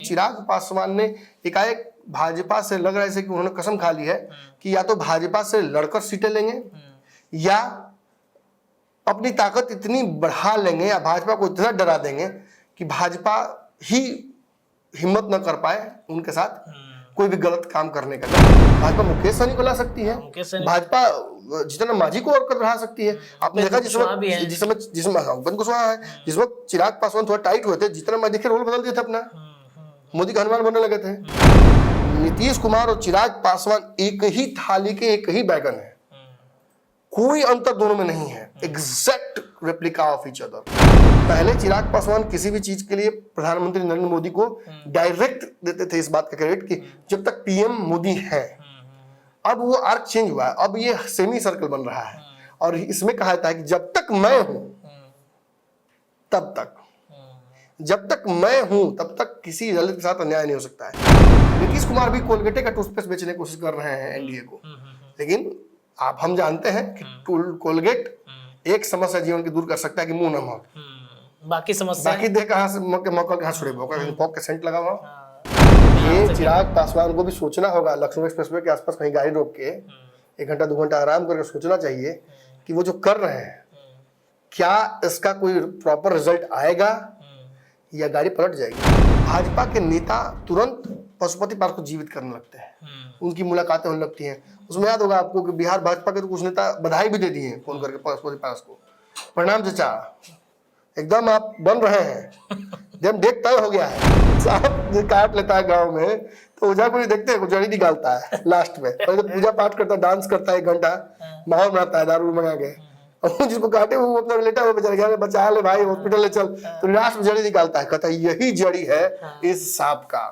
चिराग पासवान ने एकाएक भाजपा से लग रहा है कि उन्होंने कसम खा ली है कि या तो भाजपा से लड़कर सीटें लेंगे या अपनी ताकत इतनी बढ़ा लेंगे या भाजपा को इतना डरा देंगे कि भाजपा ही हिम्मत न कर पाए उनके साथ कोई भी गलत काम करने का। भाजपा मुकेश सहनी को ला सकती है, भाजपा जितना मांझी को और कर रहा सकती है। आपने देखा जिसमें उपेंद्र कुशवाहा है, जिस वक्त चिराग पासवान थोड़ा टाइट हुए थे, जितना मैं देखे रोल बदल दिए थे अपना, मोदी का हनुमान बनने लगे थे। नीतीश कुमार और चिराग पासवान एक ही थाली के एक ही बैगन है, कोई अंतर दोनों में नहीं है, exact replica of each other. पहले चिराग पासवान किसी भी चीज के लिए प्रधानमंत्री नरेंद्र मोदी को डायरेक्ट देते थे इस बात का क्रेडिट कि जब तक पीएम मोदी है। अब वो आर्क चेंज हुआ है, अब ये सेमी सर्कल बन रहा है और इसमें कहा जाता है कि जब तक मैं हूं तब तक, जब तक मैं हूं तब तक किसी दलित के साथ अन्याय नहीं हो सकता है। नीतीश कुमार भी कोलगेटे का टूथपेस्ट बेचने की कोशिश कर रहे हैं एनडीए को, लेकिन हम जानते हैं कि कोलगेट एक समस्या जीवन की दूर कर सकता है कि मुंह नमक, बाकी समस्या बाकी देख कहां से मौका कहां छोड़े, पॉक के सेंट लगा हुआ। ये चिराग पासवान को भी सोचना होगा, लखनऊ एक्सप्रेसवे के आसपास कहीं गाड़ी रोक के 1 घंटा 2 घंटा आराम करके सोचना चाहिए कि वो जो कर रहे हैं क्या इसका कोई प्रॉपर रिजल्ट आएगा या गाड़ी पलट जाएगी। भाजपा के नेता तुरंत पशुपति पार्क को जीवित करने लगते हैं, उनकी मुलाकातें होने लगती हैं। उसमें याद होगा आपको कि बिहार भाजपा के तो कुछ नेता बधाई भी दे दिए हैं फोन करके पशुपति पार्क को, प्रणाम चाचा, एकदम आप बन रहे हैं, जब डेट तय हो गया है। साहब काट लेता है गांव में तो ओझा को नहीं देखते, जड़ी निकालता है लास्ट में, तो पूजा पाठ करता है, डांस करता है, 1 घंटा माहौल बनाता है दारू मंगा के, और जिसको काटे वो अपना लेटा हुआ बेचारा गया, बचा ले भाई हॉस्पिटल ले चल, तो लास्ट में जड़ी निकालता है, कहता है यही जड़ी है इस सांप का।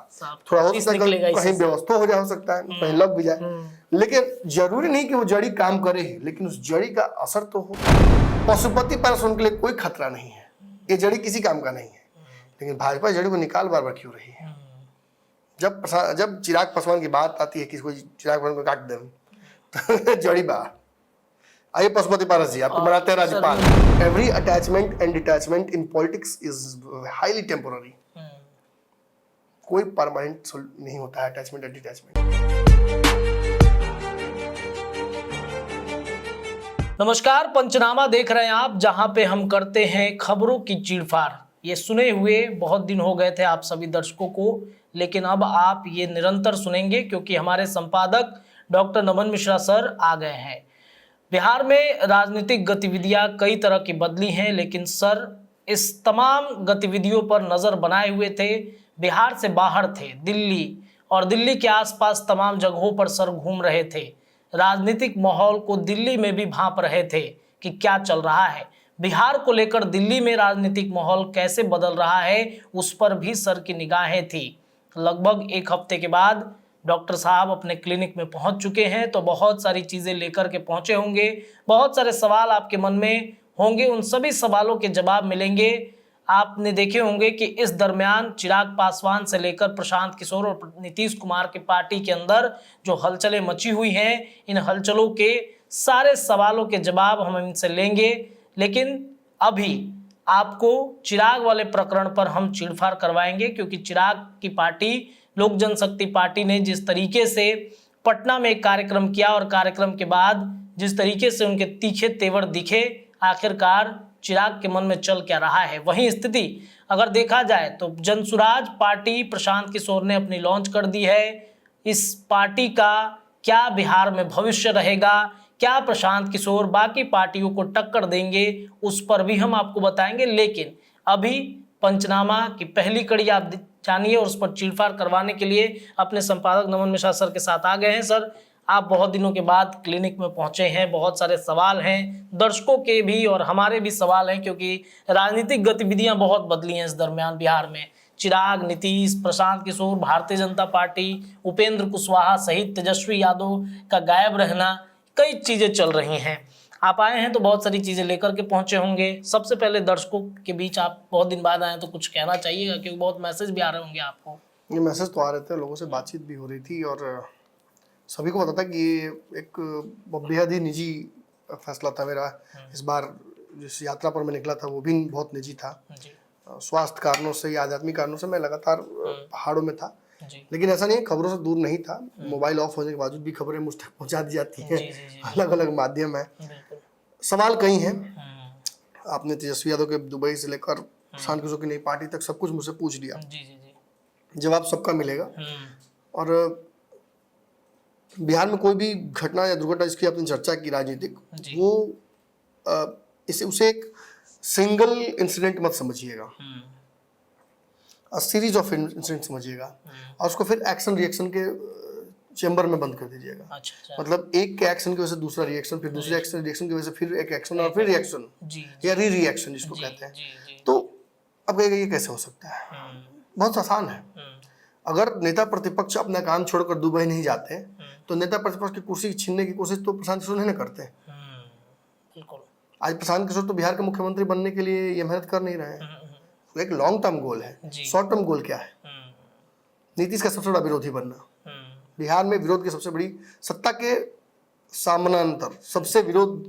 थोड़ा हो सकता है कहीं व्यवस्था हो जा, हो सकता है कहीं लग भी जाए, लेकिन जरूरी नहीं कि वो जड़ी काम करे, लेकिन उस जड़ी का असर तो हो। पशुपति पार्क उनके लिए कोई खतरा नहीं है, ये जड़ी किसी काम का नहीं है, लेकिन भाजपा जड़ी को निकाल बार बार क्यों रही है। जब चिराग पासवान की बात आती है कि कोई चिराग पासवान को काट दे तो जड़ी बात आइए पशुपति पारस जी, आपको बनाते हैं राज्यपाल। Every attachment and detachment in politics is highly temporary, कोई परमानेंट नहीं होता है अटैचमेंट एंड डिटैचमेंट। नमस्कार, पंचनामा देख रहे हैं आप, जहां पे हम करते हैं खबरों की चीरफाड़। ये सुने हुए बहुत दिन हो गए थे आप सभी दर्शकों को, लेकिन अब आप ये निरंतर सुनेंगे क्योंकि हमारे संपादक डॉक्टर नमन मिश्रा सर आ गए हैं। बिहार में राजनीतिक गतिविधियां कई तरह की बदली हैं, लेकिन सर इस तमाम गतिविधियों पर नज़र बनाए हुए थे। बिहार से बाहर थे, दिल्ली और दिल्ली के आसपास तमाम जगहों पर सर घूम रहे थे। राजनीतिक माहौल को दिल्ली में भी भांप रहे थे कि क्या चल रहा है, बिहार को लेकर दिल्ली में राजनीतिक माहौल कैसे बदल रहा है, उस पर भी सर की निगाहें थी। लगभग 1 हफ्ते के बाद डॉक्टर साहब अपने क्लिनिक में पहुंच चुके हैं, तो बहुत सारी चीज़ें लेकर के पहुंचे होंगे, बहुत सारे सवाल आपके मन में होंगे, उन सभी सवालों के जवाब मिलेंगे। आपने देखे होंगे कि इस दरमियान चिराग पासवान से लेकर प्रशांत किशोर और नीतीश कुमार की पार्टी के अंदर जो हलचलें मची हुई हैं, इन हलचलों के सारे सवालों के जवाब हम इनसे लेंगे। लेकिन अभी आपको चिराग वाले प्रकरण पर हम चीरफाड़ करवाएंगे, क्योंकि चिराग की पार्टी लोक जनशक्ति पार्टी ने जिस तरीके से पटना में एक कार्यक्रम किया और कार्यक्रम के बाद जिस तरीके से उनके तीखे तेवर दिखे, आखिरकार चिराग के मन में चल क्या रहा है। वहीं स्थिति अगर देखा जाए तो जनसुराज पार्टी प्रशांत किशोर ने अपनी लॉन्च कर दी है। इस पार्टी का क्या बिहार में भविष्य रहेगा, क्या प्रशांत किशोर बाकी पार्टियों को टक्कर देंगे, उस पर भी हम आपको बताएंगे। लेकिन अभी पंचनामा की पहली कड़ी आप जानिए और उस पर चीरफाड़ करवाने के लिए अपने संपादक नमन मिश्रा सर के साथ आ गए हैं। सर, आप बहुत दिनों के बाद क्लिनिक में पहुंचे हैं, बहुत सारे सवाल हैं, दर्शकों के भी और हमारे भी सवाल हैं, क्योंकि राजनीतिक गतिविधियां बहुत बदली हैं इस दरमियान बिहार में। चिराग, नीतीश, प्रशांत किशोर, भारतीय जनता पार्टी, उपेंद्र कुशवाहा सहित तेजस्वी यादव का गायब रहना, कई चीज़ें चल रही हैं। आप आए हैं तो बहुत सारी चीज़ें लेकर के पहुंचे होंगे। सबसे पहले दर्शकों के बीच आप बहुत दिन बाद आए हैं तो कुछ कहना चाहिएगा, क्योंकि बहुत मैसेज भी आ रहे होंगे आपको। ये मैसेज तो आ रहे थे, लोगों से बातचीत भी हो रही थी और सभी को पता था कि ये एक बेहद ही निजी फैसला था मेरा। इस बार जिस यात्रा पर मैं निकला था वो भी बहुत निजी था। स्वास्थ्य कारणों से या आध्यात्मिक कारणों से मैं लगातार पहाड़ों में था। जी लेकिन ऐसा नहीं है, खबरों से दूर नहीं था। मोबाइल ऑफ होने के बावजूद भी खबरें मुझ तक पहुंचा दी जाती हैं। जी अलग अलग माध्यम है। बिल्कुल। सवाल कई हैं। आपने तेजस्वी यादव के दुबई से लेकर प्रशांत किशोर की नई पार्टी तक सब कुछ मुझसे पूछ लिया। जी जवाब सबका मिलेगा। और बिहार में कोई भी घटना या दुर्घटना जिसकी आपने चर्चा की राजनीतिक, वो इसे उसे एक सिंगल इंसिडेंट मत समझिएगा, सीरीज ऑफ इंसिडेंट समझिएगा और उसको फिर एक्शन रिएक्शन के चेंबर में बंद कर दीजिएगा। अच्छा। मतलब एक के एक्शन की वजह से दूसरा रिएक्शन, फिर दूसरे एक्शन रिएक्शन की वजह से फिर एक एक्शन और फिर रिएक्शन या रिएक्शन जिसको कहते हैं। तो अब कहेगा ये कैसे हो सकता है? बहुत आसान है। अगर नेता प्रतिपक्ष अपना काम छोड़कर दुबई नहीं जाते तो नेता प्रतिपक्ष की कुर्सी छीनने की कोशिश तो प्रशांत किशोर नहीं करते। बिल्कुल। आज प्रशांत किशोर तो बिहार के मुख्यमंत्री बनने के लिए ये मेहनत कर नहीं रहे हैं। एक लॉन्ग टर्म गोल है। शॉर्ट टर्म गोल क्या है? नीतीश का सबसे बड़ा विरोधी बनना। बिहार में विरोध की सबसे बड़ी, सत्ता के समानांतर सबसे विरोध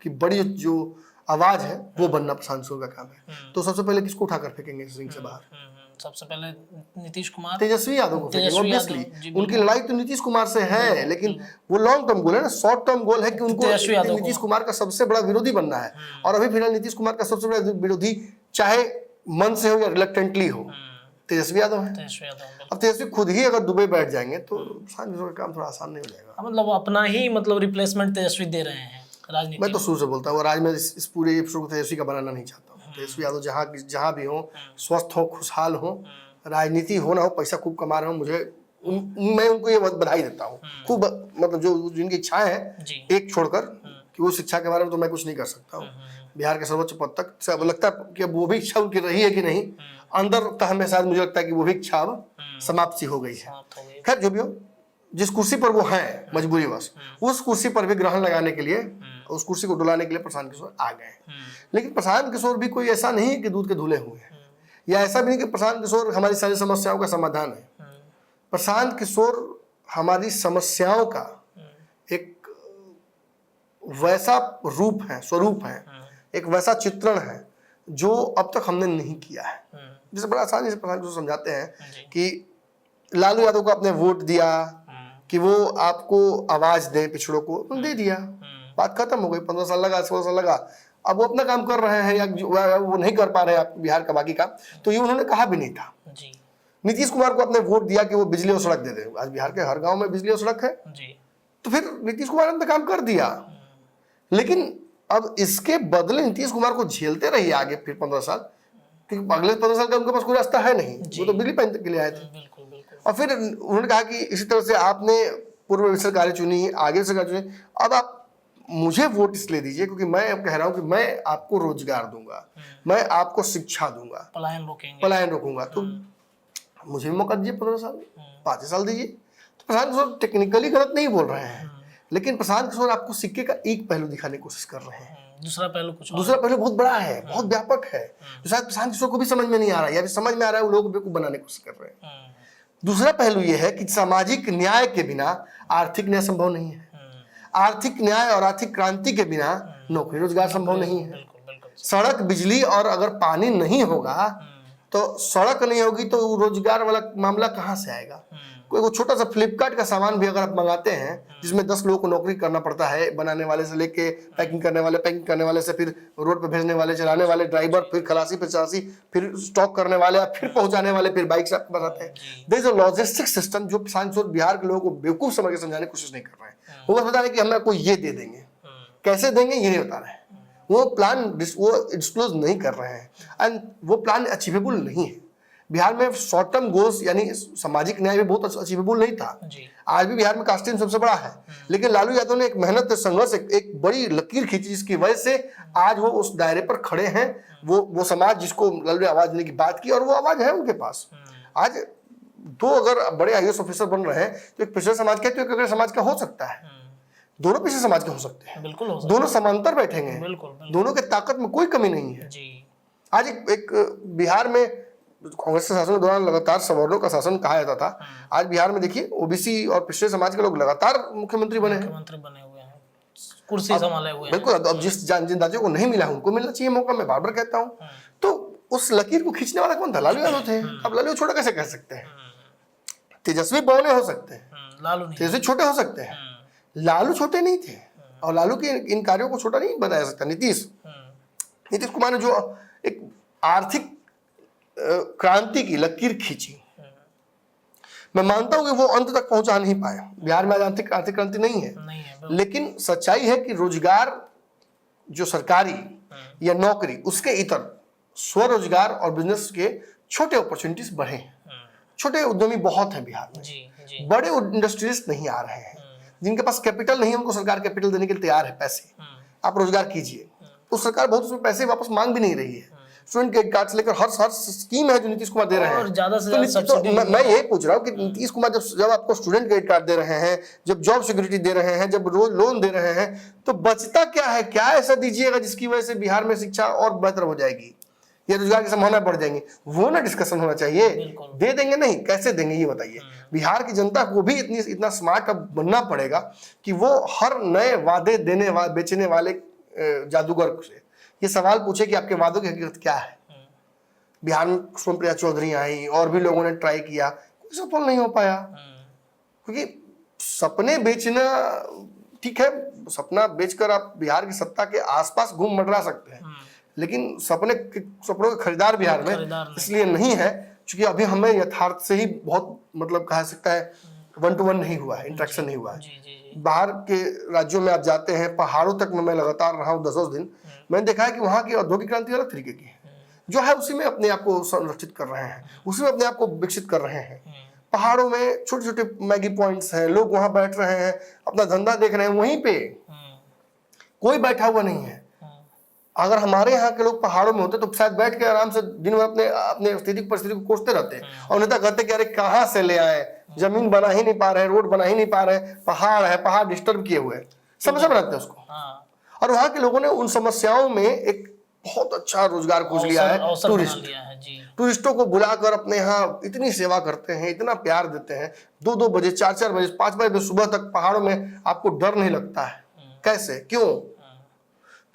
की बड़ी जो आवाज है वो बनना प्रशांत किशोर का काम है। तो सबसे पहले किसको उठाकर फेंकेंगे इस रिंग से बाहर? सबसे पहले नीतीश कुमार, तेजस्वी यादव को फेंकेंगे। ऑब्वियसली उनकी लड़ाई तो नीतीश कुमार से है, लेकिन वो लॉन्ग टर्म गोल है ना। शॉर्ट टर्म गोल है कि उनको नीतीश कुमार का सबसे बड़ा विरोधी बनना है। और अभी फिलहाल नीतीश कुमार का सबसे बड़ा विरोधी चाहे मन से हो या रिलक्टेंटली हो, तेजस्वी यादव है। अब तेजस्वी खुद ही अगर दुबई बैठ जाएंगे तो प्रशांत किशोर का काम थोड़ा आसान नहीं हो जाएगा। मतलब वो अपना ही मतलब रिप्लेसमेंट तेजस्वी दे रहे हैं राजनीति। मैं तो शुरू से बोलता हूँ, आज मैं इस पूरे एपिसोड को तेजस्वी का बनाना नहीं चाहता हूँ। तेजस्वी यादव जहाँ भी हो, स्वस्थ हो, खुशहाल हो, राजनीति हो ना हो, पैसा खूब कमा रहे हो, मैं उनको ये बहुत बधाई देता हूँ खूब। मतलब जो जिनकी इच्छाएं हैं, एक छोड़कर कि वो शिक्षा के बारे में तो मैं कुछ नहीं कर सकता हूँ। बिहार के सर्वोच्च पद तक सब लगता है कि अब वो भी इच्छा उनकी रही है कि नहीं, अंदर तह में शायद मुझे लगता है कि वो भी इच्छा अब समाप्त सी हो गई है। खैर जो भी हो, जिस कुर्सी पर वो हैं मजबूरीवश, उस कुर्सी पर भी ग्रहण लगाने के लिए, उस कुर्सी को डुलाने के लिए प्रशांत किशोर आ गए। लेकिन प्रशांत किशोर भी कोई ऐसा नहीं है कि दूध के धुले हुए हैं, या ऐसा भी नहीं कि प्रशांत किशोर हमारी सारी समस्याओं का समाधान है। प्रशांत किशोर हमारी समस्याओं का एक वैसा रूप है, स्वरूप है, एक वैसा चित्रण है जो अब तक हमने नहीं किया है। जैसे बड़ा आसानी से प्रशांत किशोर समझाते हैं कि लालू यादव को आपने वोट दिया कि वो आपको आवाज दे, पिछड़ों को दे दिया, बात खत्म हो गई। 15 साल लगा, 16 साल लगा, अब वो अपना काम कर रहे हैं या वो नहीं कर पा रहे हैं बिहार का बाकी काम, तो ये उन्होंने कहा भी नहीं था। नीतीश कुमार को आपने वोट दिया कि वो बिजली और सड़क दे दे, आज बिहार के हर गांव में बिजली और सड़क है, तो फिर नीतीश कुमार ने तो काम कर दिया। लेकिन अब इसके बदले नीतीश कुमार को झेलते रहिए आगे फिर 15 साल, क्योंकि अगले 15 साल का उनके पास कोई रास्ता है नहीं। वो तो बिजली पानी के लिए आए थे। और फिर उन्होंने कहा कि इसी तरह से आपने पूर्व सरकारें चुनी, आगे सरकार चुनी, अब आप मुझे वोट इसलिए दीजिए क्योंकि मैं अब कह रहा हूं कि मैं आपको रोजगार दूंगा, मैं आपको शिक्षा दूंगा, पलायन रोकूंगा, तो मुझे भी मौका दीजिए 15 साल, 5 साल दीजिए। तो प्रशांत किशोर टेक्निकली गलत नहीं बोल रहे हैं, लेकिन प्रशांत किशोर आपको सिक्के का एक पहलू दिखाने की कोशिश कर रहे हैं। दूसरा पहलू बहुत बड़ा है, बहुत व्यापक है, जो शायद प्रशांत किशोर को भी समझ में नहीं आ रहा है, या फिर समझ में आ रहा है वो लोग बेवकूफ बनाने की कोशिश कर रहे हैं। दूसरा पहलू यह है कि सामाजिक न्याय के बिना आर्थिक न्याय संभव नहीं है। आर्थिक न्याय और आर्थिक क्रांति के बिना नौकरी रोजगार संभव नहीं है। सड़क, बिजली और अगर पानी नहीं होगा तो सड़क नहीं होगी तो रोजगार वाला मामला कहां से आएगा? कोई वो छोटा सा फ्लिपकार्ट का सामान भी अगर आप मंगाते हैं जिसमें 10 लोगों को नौकरी करना पड़ता है, बनाने वाले से लेके पैकिंग करने वाले से फिर रोड पे भेजने वाले, चलाने वाले ड्राइवर, फिर खलासी, फिर चलासी, फिर स्टॉक करने वाले, फिर पहुंचाने वाले, फिर बाइक से आपके पास आते हैं। There is a logistic system जो प्रशांत किशोर बिहार के लोगों को बेवकूफ समझ के समझाने की कोशिश नहीं कर रहे हैं। वो बस बता रहे हैं कि हम आपको ये दे देंगे, कैसे देंगे ये नहीं बता रहे हैं। वो प्लान वो डिस्क्लोज नहीं कर रहे हैं एंड वो प्लान अचीवेबल नहीं है। बिहार में शॉर्ट टर्म गोल्स यानी सामाजिक न्याय भी बहुत अचीवेबल नहीं था। आज भी बिहार में कास्टिज्म सबसे बड़ा है, लेकिन लालू यादव ने एक मेहनत, संघर्ष, एक बड़ी लकीर खींची जिसकी वजह से आज वो उस दायरे पर खड़े हैं। वो समाज जिसको लालू ने आवाज देने की बात की और वो आवाज है उनके पास। आज दो अगर बड़े IAS ऑफिसर बन रहे हैं तो एक पिछड़े समाज का तो एक अगर समाज का हो सकता है, दोनों पिछड़े समाज के हो सकते हैं, बिल्कुल हो सकते हैं। दोनों समांतर बैठेंगे, दोनों के ताकत में कोई कमी नहीं है। आज एक बिहार में कांग्रेस के शासन के दौरान लगातार सवर्णों का शासन कहा जाता था, आज बिहार में देखिए ओबीसी और पिछड़े समाज के लोग लगातार मुख्यमंत्री बने हुए हैं, कुर्सी संभाले हुए हैं। बिल्कुल। अब जिन राज्यों को नहीं मिला उनको मिलना चाहिए मौका, मैं बार बार कहता हूँ। तो उस लकीर को खींचने वाला कौन था? लालू यादव थे। अब लालू छोटा कैसे कह सकते हैं? तेजस्वी बौने हो सकते हैं, लालू नहीं। तेजस्वी छोटे हो सकते हैं, लालू छोटे नहीं थे। और लालू के इन कार्यों को छोटा नहीं बनाया सकता। नीतीश कुमार ने जो एक आर्थिक क्रांति की लकीर खींची, मैं मानता हूं कि वो अंत तक पहुंचा नहीं पाया। बिहार में आज आर्थिक क्रांति नहीं है, लेकिन सच्चाई है कि रोजगार जो सरकारी या नौकरी उसके इतर स्वरोजगार और बिजनेस के छोटे अपॉर्चुनिटीज बढ़े हैं। छोटे उद्यमी बहुत हैं बिहार में, बड़े इंडस्ट्रीज नहीं आ रहे हैं। जिनके पास कैपिटल नहीं है उनको सरकार कैपिटल देने के लिए तैयार है, पैसे आप रोजगार कीजिए। तो सरकार बहुत उसमें पैसे वापस मांग भी नहीं रही है। स्टूडेंट क्रेडिट कार्ड से लेकर हर स्कीम है जो नीतीश कुमार दे रहे हैं। और ज्यादा से तो ज्यादा सब्सिडी मैं यही पूछ रहा हूँ कि नीतीश कुमार जब आपको स्टूडेंट क्रेडिट कार्ड दे रहे हैं, जब जॉब सिक्योरिटी दे रहे हैं, जब रोज लोन दे रहे हैं, तो बचता क्या है? क्या ऐसा दीजिएगा जिसकी वजह से बिहार में शिक्षा और बेहतर हो जाएगी या रोजगार की संभावना बढ़ जाएंगी? वो ना डिस्कशन होना चाहिए। दे देंगे नहीं, कैसे देंगे ये बताइए। बिहार की जनता को भी इतना स्मार्ट अब बनना पड़ेगा कि वो हर नए वादे बेचने वाले जादूगर से ये सवाल पूछे कि आपके वादों की हकीकत क्या है। बिहार में सोनप्रिया चौधरी आई और भी लोगों ने ट्राई किया, कोई सफल नहीं हो पाया। क्योंकि सपने बेचना ठीक है, सपना बेचकर आप बिहार की सत्ता के आसपास घूम मंडरा सकते हैं, लेकिन सपनों के खरीदार बिहार में इसलिए नहीं है क्योंकि अभी हमें यथार्थ से ही बहुत मतलब कहा सकता है 1-to-1 नहीं हुआ है, इंटरेक्शन नहीं हुआ है। बाहर के राज्यों में आप जाते हैं, पहाड़ों तक में मैं लगातार रहा हूँ 10 दिन, मैंने देखा है कि वहाँ की औद्योगिक क्रांति अलग तरीके की है। जो है उसी में अपने आप को संरक्षित कर रहे हैं, उसी में अपने आप को विकसित कर रहे हैं। पहाड़ों में छोटे छोटे मैगी पॉइंट्स हैं, लोग वहां बैठ रहे हैं, अपना धंधा देख रहे हैं, वहीं पे कोई बैठा हुआ नहीं है। अगर हमारे यहाँ के लोग पहाड़ों में होते तो शायद बैठ के आराम से दिन भर अपने स्थिति परिस्थिति को कोसते रहते और नेता कहते कि अरे कहाँ से ले आए, जमीन बना ही नहीं पा रहे, रोड बना ही नहीं पा रहे, पहाड़ है, पहाड़ डिस्टर्ब किए हुए, समस्या बनाते हैं उसको। और वहां के लोगों ने उन समस्याओं में एक बहुत अच्छा रोजगार खोज लिया है। टूरिस्टों को बुलाकर अपने यहाँ इतनी सेवा करते हैं, इतना प्यार देते हैं। 2-2 बजे 4-4 बजे 5 बजे सुबह तक पहाड़ों में आपको डर नहीं लगता है। कैसे? क्यों?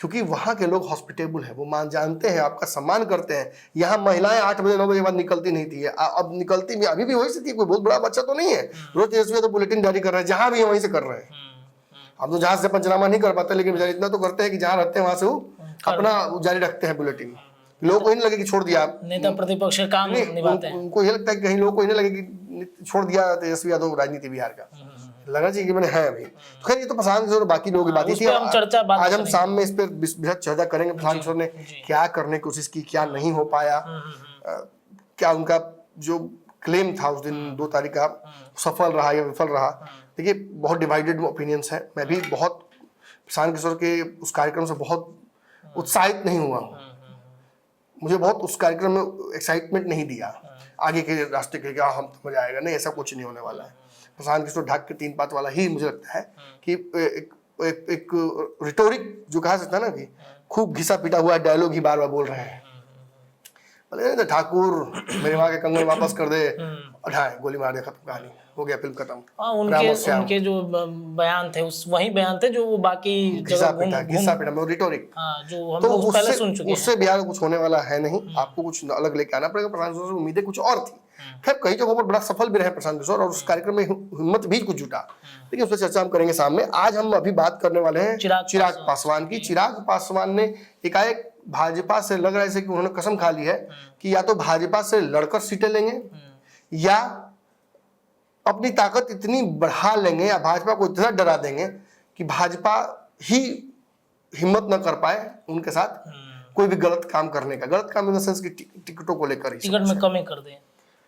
क्योंकि वहां के लोग हॉस्पिटेबल है, वो जानते हैं, आपका सम्मान करते हैं। यहाँ महिलाएं 8 बजे 9 बजे बाद निकलती नहीं थी, अब निकलती भी, अभी भी वही स्थिति। कोई बहुत बड़ा बच्चा तो नहीं है, रोज तेजस्वी तो बुलेटिन जारी कर रहे हैं, जहां भी है वहीं से कर रहे हैं। हम तो जहां से पंचनामा नहीं कर पाते, लेकिन बेचारे इतना तो करते हैं कि जहां रहते हैं वहां से वो अपना जारी रखते हैं बुलेटिन। लोगों को ही नहीं लगे कि छोड़ दिया, नेता प्रतिपक्ष काम निभाते हैं, उनको ये लगता है कि कहीं लोगों को ही नहीं लगे कि छोड़ दिया तेजस्वी यादव राजनीति बिहार का। लगना चाहिए कि मैंने है अभी। तो खैर ये तो प्रशांत किशोर बाकी लोगों की बात थी। आज हम शाम में इस पर बेहद चर्चा करेंगे। प्रशांत किशोर ने क्या करने की कोशिश की, क्या नहीं हो पाया, क्या उनका जो क्लेम था उस दिन 2 तारीख का सफल रहा या विफल रहा। देखिए बहुत डिवाइडेड ओपिनियंस है। मैं भी बहुत प्रशांत किशोर के उस कार्यक्रम से बहुत उत्साहित नहीं हुआ हूँ। मुझे बहुत उस कार्यक्रम में एक्साइटमेंट नहीं दिया आगे के रास्ते के, क्या हम मजा आएगा, नहीं ऐसा कुछ नहीं होने वाला है। प्रशांत किशोर ढाक के 3 बात वाला ही मुझे लगता है कि एक रिटोरिक जो कहा सकता है ना कि खूब घिसा पिटा हुआ डायलॉग ही बार बार बोल रहे हैं। बोले ठाकुर मेरे वहां के कंगन वापस कर दे, ढाए गोली मार दे, खत्म, कहानी हो गया, फिल्म खत्म। उनके जो बयान थे वही बयान थे जो वो बाकी घिसा पिटा रिटोरिक जो हम लोग पहले सुन चुके हैं। उससे बिहार कुछ होने वाला है नहीं। आपको कुछ अलग लेके आना पड़ेगा। प्रशांत किशोर से उम्मीदें कुछ और थी। खैर कई जगहों पर बड़ा सफल भी रहे प्रशांत किशोर और उस कार्यक्रम में हिम्मत भी कुछ जुटा, लेकिन उस पर चर्चा हम करेंगे सामने। आज हम अभी बात करने वाले हैं चिराग पासवान की। चिराग पासवान ने एकाएक भाजपा से लग रहा है कि उन्होंने कसम खा ली है कि या तो भाजपा से लड़कर सीटें लेंगे या अपनी ताकत इतनी बढ़ा लेंगे या भाजपा को इतना डरा देंगे कि भाजपा ही हिम्मत न कर पाए उनके साथ कोई भी गलत काम करने का। गलत काम इन द सेंस की टिकटों को लेकर ही, टिकट में कमी कर दें।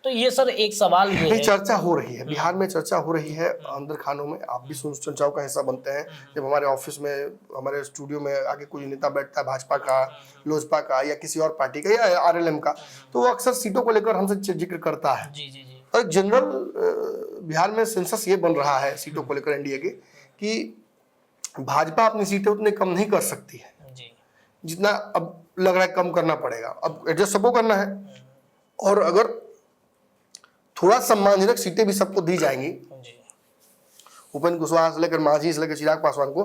तो ये सर एक सवाल ये है, चर्चा हो रही है बिहार में, चर्चा हो रही है अंदर खानों में। आप भी सुन चर्चाओं का हिस्सा बनते हैं। जब हमारे ऑफिस में, हमारे स्टूडियो में आगे कोई नेता बैठता है भाजपा का, लोजपा का या किसी और पार्टी का या आरएलएम का, तो वो अक्सर सीटों को लेकर हमसे जिक्र करता है। और जनरल बिहार में सेंसस ये बन रहा है सीटों को लेकर एनडीए के कि भाजपा अपनी सीटें उतनी कम नहीं कर सकती है जितना अब लग रहा है कम करना पड़ेगा। अब एडजस्ट सबको करना है और अगर थोड़ा सम्मानजनक सीटें भी सबको दी जाएंगी, उपेंद्र कुशवाहा से लेकर मांझी से लेकर चिराग पासवान को,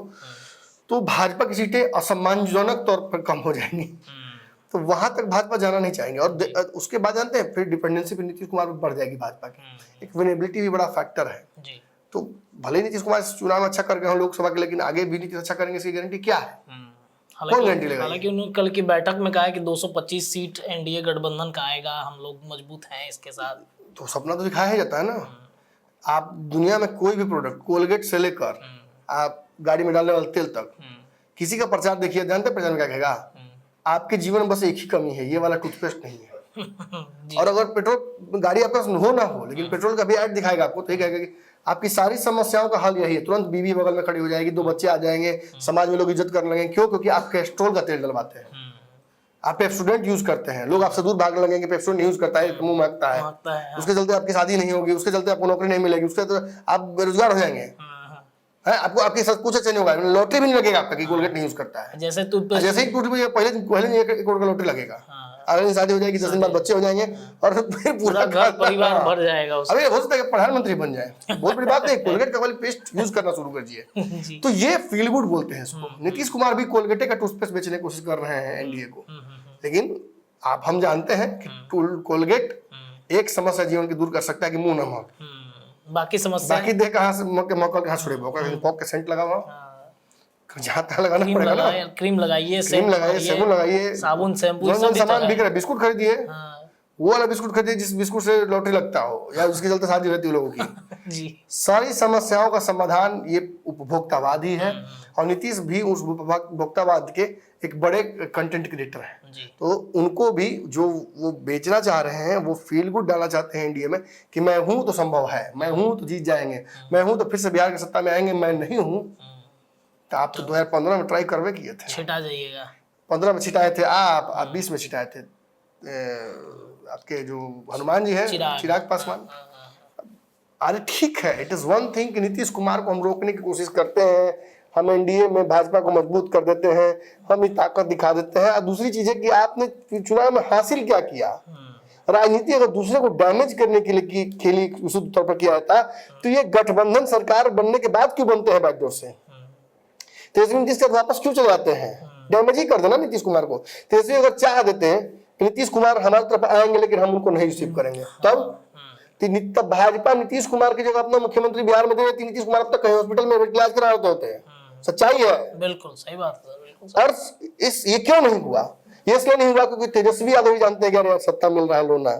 तो भाजपा की सीटें असम्मानजनक तौर पर कम हो जाएंगी। तो वहां तक भाजपा जाना नहीं चाहेंगे। और उसके बाद जानते हैं फिर डिपेंडेंसी पे नीतीश कुमार पर बढ़ जाएगी भाजपा की। एक विनेबिलिटी भी बड़ा फैक्टर है जी। तो भले ही नीतीश कुमार इस चुनाव में अच्छा कर गए हो लोकसभा के, लेकिन आगे भी नीतीश अच्छा करेंगे इसकी गारंटी क्या है? कौन गारंटी लेगा? हालांकि उन्होंने कल की बैठक में कहा है कि 225 सीट एनडीए गठबंधन का आएगा, हम लोग मजबूत हैं इसके साथ। तो सपना तो दिखाया ही जाता है ना। आप दुनिया में कोई भी प्रोडक्ट, कोलगेट से लेकर आप गाड़ी में डालने वाले तेल तक, किसी का प्रचार देखिए, जानते हैं प्रचार क्या कहेगा? आपके जीवन में बस एक ही कमी है, ये वाला टूथपेस्ट नहीं है। और अगर पेट्रोल गाड़ी आपके पास हो ना हो, लेकिन पेट्रोल का भी ऐड दिखाएगा आपको, तो ये कहेगा कि आपकी सारी समस्याओं का हल यही है। तुरंत बीवी बगल में खड़ी हो जाएगी, 2 बच्चे आ जाएंगे, समाज में लोग इज्जत करने लगेंगे। क्यों? क्योंकि आप कैस्ट्रोल का तेल डलवाते हैं, आप पेप्सोडेंट यूज करते हैं, लोग आपसे दूर भागने लगेंगे। पेप्सोडेंट यूज करता है, मुंह महकता है, उसके चलते आपकी शादी नहीं होगी, उसके चलते आपको नौकरी नहीं मिलेगी, उसके चलते आप बेरोजगार हो जाएंगे। है आपको, आपके साथ कुछ अच्छा नहीं होगा, लॉटरी भी नहीं लगेगा आपका कि कोलगेट नहीं यूज करता है। जैसे ही पहले पहले 1 करोड़ का लॉटरी लगेगा, अगले दिन शादी हो जाएगी, 10 दिन बाद बच्चे हो जाएंगे और फिर पूरा घर परिवार भर जाएगा उससे। अरे हो सकता है कि प्रधानमंत्री बन जाए, बहुत बड़ी बात है। कोलगेट का वाली पेस्ट यूज करना शुरू कर दिए। तो ये फील गुड बोलते हैं इसको। नीतीश कुमार भी कोलगेट का टूथपेस्ट बेचने की कोशिश कर रहे हैं एनडीए को, लेकिन आप हम जानते हैं कि कोलगेट एक समस्या जीवन की दूर कर सकता है कि मुंह नमक, बाकी समस्या बाकी देख कहाँ से मौका कहाँ छोड़े, पॉक के सेंट लगा हुआ जहाँ तक लगाना पड़ेगा ना। क्रीम लगाइए, क्रीम लगाइए, साबुन लगाइए, साबुन शैम्पू जो सामान बिक रहा है। बिस्कुट खरीदिए, हाँ। वो वाला बिस्कुट खरीदिए जिस बिस्कुट से लॉटरी लगता हो या उसके चलते शादी रहती है लोगों की। जी। सारी समस्याओं का समाधान ये उपभोक्तावाद ही है, और नीतीश भी उस उपभोक्तावाद के एक बड़े कंटेंट क्रिएटर हैं। तो उनको भी जो वो बेचना चाह रहे हैं, वो फील गुड डालना चाहते हैं इंडिया में कि मैं हूं तो संभव है, मैं हूं तो जीत जाएंगे, मैं हूं तो फिर से बिहार की सत्ता में आएंगे, मैं नहीं हूं तो आप तो 2015 में ट्राई करवे किए थे, छिटा जाइएगा। 15 में छिटाए थे आप 20 में छिटाए थे आपके जो हनुमान जी हैं, चिराग पासवान। अरे ठीक है, इट इज वन थिंग कि नीतीश कुमार को हम रोकने की कोशिश करते हैं, हम एनडीए में भाजपा को मजबूत कर देते हैं, हम ये ताकत दिखा देते हैं। और दूसरी चीज है कि आपने चुनाव में हासिल क्या किया। राजनीति अगर दूसरे को डैमेज करने के लिए खेली विशुद्ध तौर पर किया जाता, तो ये गठबंधन सरकार बनने के बाद क्यों बनते हैं बैकडोर से? तेजस्वी नीतीश के वापस क्यों चले जाते हैं? डैमेज ही कर देना नीतीश कुमार को। तेजस्वी अगर चाह देते हैं कि नीतीश कुमार हमारी तरफ आएंगे लेकिन हम उनको नहीं रिसीव करेंगे, तब भाजपा नीतीश कुमार की जगह अपना मुख्यमंत्री बिहार में दे देती। नीतीश कुमार अब तक कहीं हॉस्पिटल में इलाज करा रहे होते हैं। सच्चाई है, बिल्कुल सही बात है। और ये क्यों नहीं हुआ? ये इसलिए नहीं हुआ क्योंकि तेजस्वी यादव भी जानते हैं कि यार सत्ता मिल रहा है, लोना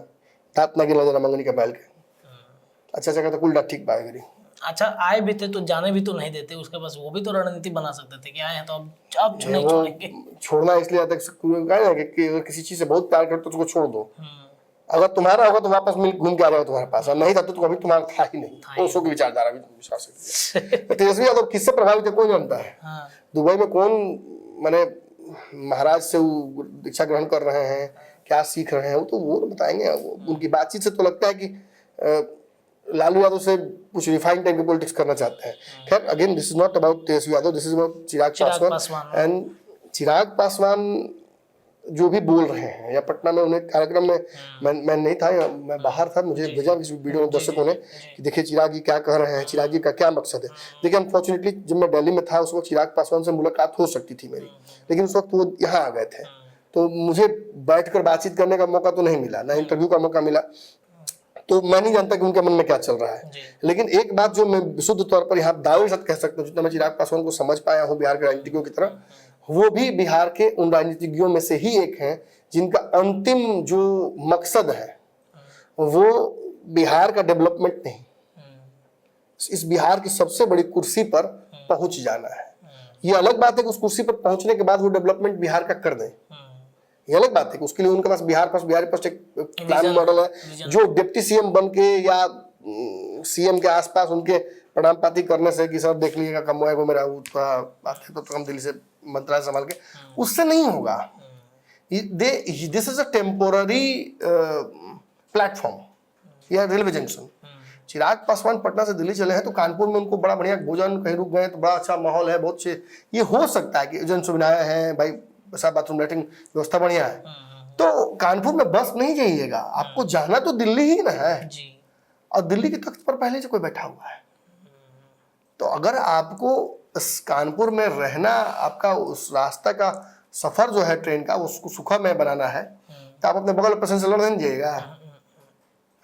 दांत ना गिला जरा मंगनी का बैल के अच्छा जगह तो कुल ठीक पाएगी। अच्छा आए भी थे तो जाने भी तो नहीं देते उसके पास, वो भी तो रणनीति बना सकते थे कि आए हैं तो अब नहीं छोड़ेंगे। छोड़ना इसलिए आता है कि किसी चीज से बहुत प्यार करते तो उसको छोड़ दो, अगर तुम्हारा होगा तो वापस मिल घूम के आ जाएगा तुम्हारे पास, नहीं था तो अभी तुम्हारा था ही नहीं। उसको की विचारधारा भी विश्वास है। तेजस्वी यादव किससे प्रभावित है कौन जानता है? दुबई में कौन माने महाराज से दीक्षा ग्रहण कर रहे हैं, क्या सीख रहे हैं, वो बताएंगे। उनकी बातचीत से तो लगता है कि लालू यादव से कुछ रिफाइंड टाइप की पॉलिटिक्स करना चाहते हैं। खैर again this is not about Tejashwi Yadav, this is about Chirag Paswan. And Chirag Paswan जो भी बोल रहे हैं, या पटना में उन्हें कार्यक्रम में मैं नहीं था, मैं बाहर था, मुझे भेजा इस वीडियो में दर्शकों ने कि देखिए चिराग जी क्या कह रहे हैं, चिराग जी का क्या मकसद है। देखिए अनफॉर्चुनेटली जब मैं दिल्ली में था उस वक्त चिराग पासवान से मुलाकात हो सकती थी मेरी, लेकिन उस वक्त वो यहाँ आ गए थे, तो मुझे बैठकर बातचीत करने का मौका तो नहीं मिला, ना इंटरव्यू का मौका मिला। तो मैं नहीं जानता कि उनके मन में क्या चल रहा है, लेकिन एक बात जो मैं विशुद्ध तौर पर यहाँ दावे के साथ कह सकता हूँ, जितना मैं चिराग पासवान को समझ पाया हूँ बिहार के राजनीतिज्ञों की तरह, वो भी बिहार के उन राजनीतिज्ञों में से ही एक हैं जिनका अंतिम जो मकसद है वो बिहार का डेवलपमेंट नहीं, इस बिहार की सबसे बड़ी कुर्सी पर पहुंच जाना है। ये अलग बात है कि उस कुर्सी पर पहुंचने के बाद वो डेवलपमेंट बिहार का कर दें, ये अलग बात है कि उसके लिए उनके पास बिहार पास एक प्लान मॉडल है जो डिप्टी सीएम बन के या सीएम के आसपास उनके प्रणाम पाती करने से कि सर देख लीजिएगा कम हुआ मेरा तो हम दिल्ली से मंत्रालय संभाल के, उससे नहीं होगा। This is a temporary platform या रेलवे जंक्शन। चिराग पासवान पटना से दिल्ली चले हैं तो कानपुर में उनको बड़ा बढ़िया भोजन, कहीं रुक गए तो बड़ा अच्छा माहौल है, बहुत से ये हो सकता है कि जन सुविधाएं हैं, भाई सब बाथरूम लैट्रिन व्यवस्था बढ़िया है, तो कानपुर में बस नहीं जाइएगा, आपको जाना तो दिल्ली ही ना है जी। और दिल्ली के तख्त पर पहले से कोई बैठा हुआ है, तो अगर आपको कानपुर में रहना आपका उस रास्ता का सफर जो है ट्रेन का उसको सुखमय बनाना है तो आप अपने बगल पेशेंट से लड़ नहीं जाइएगा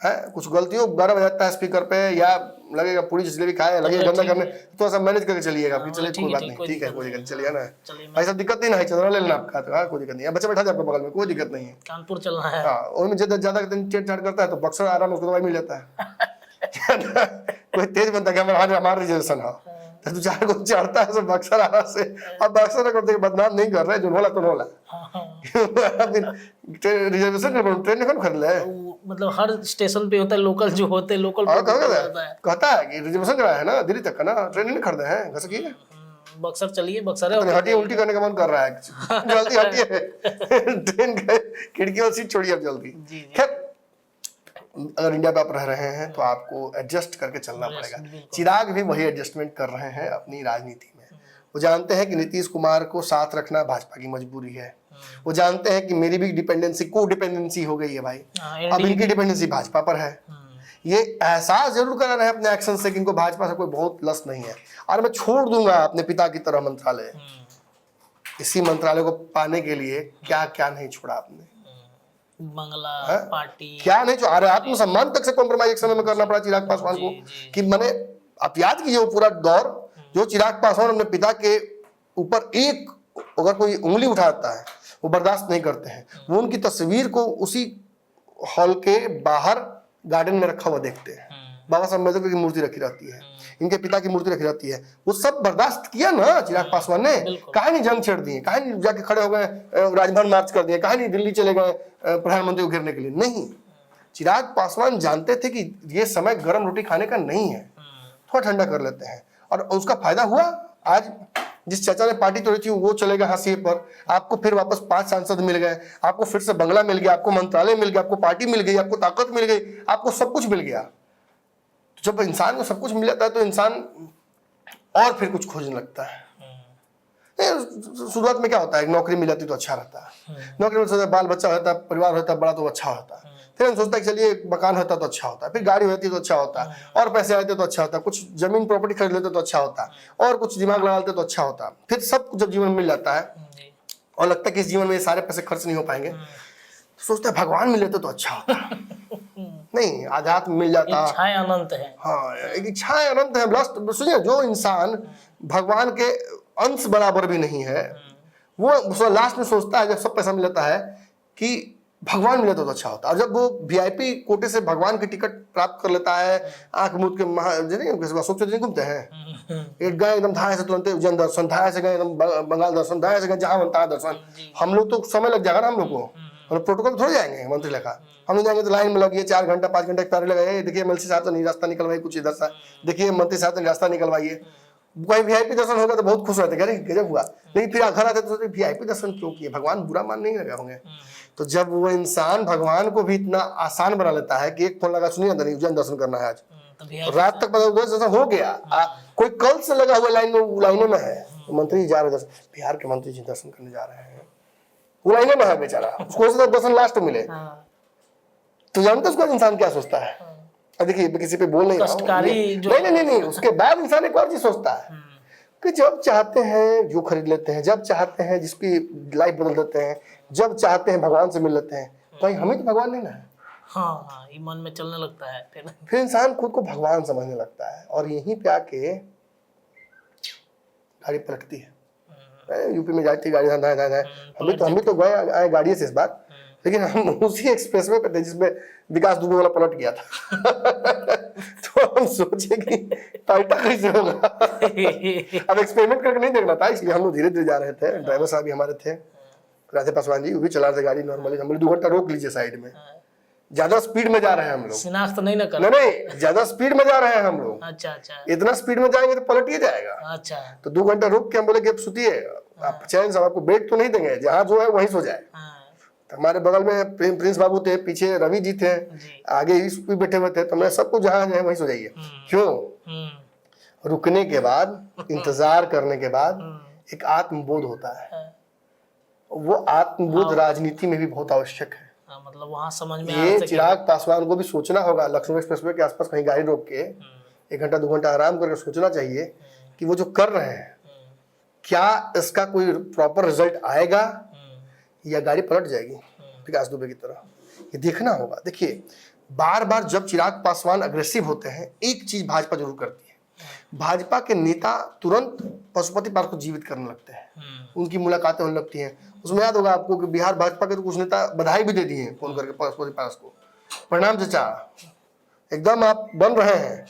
है। कुछ गलती हो गाना बजाता है स्पीकर पे या लगेगा पूरी जलेबी खाए लगे गंदा करने तो सब मैनेज करके चलिएगा फिर चलिए कोई बात नहीं ठीक है कोई दिक्कत नहीं, चलिए ना भाई सब दिक्कत नहीं है चलना ले लेना आपका तो कोई दिक्कत नहीं है। बच्चा बैठा जाए आपके बगल में कोई दिक्कत नहीं है। कानपुर चलना है हाँ उनमें ज्यादा चेट चाट करता है तो बक्सर आराम उसको दवाई मिल जाता है कोई तेज बनता है हमारा रिजर्वेशन है तो दो चार को चढ़ता है सब बक्सर आरा से। अब बक्सर करते बदनाम नहीं कर रहे जो होला तो होला रिजर्वेशन ट्रेन कौन खरीद ले मतलब हर स्टेशन पे होता है लोकल जो होते हैं लोकल कहता है कि रिजर्वेशन जो है ना दिल्ली तक का ना ट्रेन नहीं खरीदे हैं घर से बक्सर चलिए बक्सर है हटिए उल्टी करने का मन कर रहा है जल्दी हटिए ट्रेन खिड़की और सीट छोड़िए अब जल्दी। खैर अगर इंडिया में आप रह रहे हैं तो आपको एडजस्ट करके चलना पड़ेगा। चिराग भी वही एडजस्टमेंट कर रहे हैं अपनी राजनीति में। वो जानते हैं कि नीतीश कुमार को साथ रखना भाजपा की मजबूरी है। वो जानते हैं कि मेरी भी डिपेंडेंसी को डिपेंडेंसी हो गई है भाई, अब इनकी डिपेंडेंसी भाजपा पर है। ये एहसास जरूर करा रहे हैं अपने एक्शन से कि इनको भाजपा से कोई बहुत लस नहीं है और मैं छोड़ दूंगा अपने पिता की तरह मंत्रालय। इसी मंत्रालय को पाने के लिए क्या क्या नहीं छोड़ा आपने, बंगला पार्टी क्या नहीं छोड़ा। अरे आत्मसम्मान तक से कॉम्प्रोमाइज एक समय में करना पड़ा चिराग पासवान को कि मैंने आप याद कीजिए वो पूरा दौर जो चिराग पासवान अपने पिता के ऊपर एक अगर कोई उंगली उठाता है वो बर्दाश्त नहीं करते हैं। वो उनकी तस्वीर को उसी हॉल के बाहर गार्डन में रखा हुआ देखते हैं। बाबा साहब अम्बेडकर की मूर्ति रखी रहती है, इनके पिता की मूर्ति रखी रहती है। वो सब बर्दाश्त किया ना चिराग पासवान ने। कहा नहीं जंग छेड़ दिए, कहा नहीं जाके खड़े हो गए राजभवन मार्च कर दिए, कहा नहीं दिल्ली चले गए प्रधानमंत्री को घेरने के लिए। नहीं, चिराग पासवान जानते थे कि ये समय गर्म रोटी खाने का नहीं है, थोड़ा ठंडा कर लेते हैं। और उसका फायदा हुआ। आज जिस चाचा ने पार्टी तोड़ी थी वो चले गए हाशिए पर, आपको फिर वापस 5 सांसद मिल गए, आपको फिर से बंगला मिल गया, आपको मंत्रालय मिल गया, आपको पार्टी मिल गई, आपको ताकत मिल गई, आपको सब कुछ मिल गया। तो जब इंसान को सब कुछ मिल जाता है तो इंसान और फिर कुछ खोजने लगता है। शुरुआत में क्या होता है, नौकरी मिल जाती तो अच्छा रहता है, नौकरी में सोचता है बाल बच्चा होता है, परिवार होता है बड़ा तो अच्छा होता है। फिर हम सोचता है कि चलिए मकान होता तो अच्छा होता है, फिर गाड़ी होती तो अच्छा होता है, और पैसे आते तो अच्छा होता है, कुछ जमीन प्रॉपर्टी खरीद लेते तो अच्छा होता है, और कुछ दिमाग लगा लेते तो अच्छा होता है। फिर सब कुछ जब जीवन में मिल जाता है और लगता है कि इस जीवन में सारे पैसे खर्च नहीं हो पाएंगे, तो सोचता है भगवान मिल लेते तो अच्छा होता। नहीं, आध्यात्म मिल जाता, इच्छाएं अनंत है। हाँ, एक इच्छाएं अनंत है। लास्ट सुनिए, जो इंसान भगवान के अंश बराबर भी नहीं है वो लास्ट में सोचता है जब सब पैसा मिल जाता है कि भगवान मिले तो अच्छा होता। और जब वो वीआईपी कोटे से भगवान की टिकट प्राप्त कर लेता है, आंख मूंद के अशोक चौधरी घूमते हैं, एक गए एकदम धाए से तुरंत उज्जैन दर्शन, धाए से गए एकदम बंगाल दर्शन, धाए से गए जहां बनता है दर्शन। हम लोग तो समय लग जाएगा ना, हम लोग को प्रोटोकॉल थोड़ी जाएंगे मंत्री लेखा। हम लोग जाएंगे तो लाइन में लगिए 4 घंटा 5 घंटा पैर लगे, देखिए एमएलसी साहब तो नहीं रास्ता निकलवाइए, कुछ इधर सा देखिए मंत्री साहब तो रास्ता निकलवाइए। कोई वीआईपी दर्शन होगा तो बहुत खुश होते हैं, गजब हुआ। लेकिन फिर घर आते तो वीआईपी दर्शन क्यों किए, भगवान बुरा मान नहीं लगे होंगे। तो जब वो इंसान भगवान को भी इतना आसान बना लेता है कि एक फोन लगा, सुनिए नहीं उज्जैन दर्शन करना है आज, रात तक पता हो गया, कोई कल से लगा हुआ लाइनों में है, तो मंत्री जा रहे दर्शन, बिहार के मंत्री जी दर्शन करने जा रहे हैं, वो लाइनों में है बेचारा, उसको दर्शन लास्ट मिले। तो जानते उसका इंसान क्या सोचता है। देखिए किसी पे बोल नहीं रहा हूं, नहीं, उसके बाद इंसान एक और चीज सोचता है कि जब चाहते हैं जो खरीद लेते हैं, जब चाहते हैं जिसकी लाइफ बदल देते हैं, जब चाहते हैं भगवान से मिल लेते हैं, कहीं हमें तो भगवान नहीं ना है। हाँ, ये मन में चलने लगता है। फिर इंसान खुद को भगवान समझने लगता है और यहीं पे आके गाड़ी पलटती है। यूपी में जाती गाड़ी, हम भी तो गए आए गाड़ी से इस बार, लेकिन हम उसी एक्सप्रेसवे पे थे जिसमें विकास दुबे वाला पलट गया था। तो हम सोचे कि पलटा कैसे होगा। अब एक्सपेरिमेंट करके नहीं देखना था, इसलिए हम लोग धीरे धीरे जा रहे थे। ड्राइवर साहब भी हमारे थे, राधे पासवान जी, वो भी चला रहे थे गाड़ी नॉर्मली। हम लोग 2 घंटा रोक लीजिए साइड में, ज्यादा स्पीड में जा रहे हैं हम लोग, शिनाख्त नहीं ना कर, नहीं ज्यादा स्पीड में जा रहे हैं हम लोग। अच्छा अच्छा, इतना स्पीड में जाएंगे तो पलट ही जाएगा। अच्छा, तो 2 घंटा रुक के हम बोले कि अब सुतिए, आप चैन से, आपको बेड तो नहीं देंगे, जहाँ जो है वहीं सो जाए। हमारे बगल में प्रिंस बाबू थे, पीछे रवि जी थे, आगे भी बैठे हुए थे, तो मैं सबको जहाँ जाए वहीं सो जाइए। क्यों? रुकने के बाद, इंतजार करने के बाद एक आत्मबोध होता है। वो आत्मबोध राजनीति में भी बहुत आवश्यक है। मतलब वहां समझ में ये चिराग पासवान को भी सोचना होगा, लखनऊ एक्सप्रेसवे के आसपास कहीं गाड़ी रोक के 1 घंटा 2 घंटा आराम करके सोचना चाहिए कि वो जो कर रहे हैं क्या इसका कोई प्रॉपर रिजल्ट आएगा या गाड़ी पलट जाएगी विकास दुबे की तरह, ये देखना होगा। देखिए बार बार जब चिराग पासवान अग्रेसिव होते हैं, एक चीज भाजपा जरूर करती है, भाजपा के नेता तुरंत पशुपति पारस को जीवित करने लगते हैं, उनकी मुलाकातें होने लगती हैं। उसमें याद होगा आपको कि बिहार भाजपा के तो कुछ नेता बधाई भी दे दिए हैं फोन करके पशुपति पारस को, प्रणाम चाचा, एकदम आप बन रहे हैं,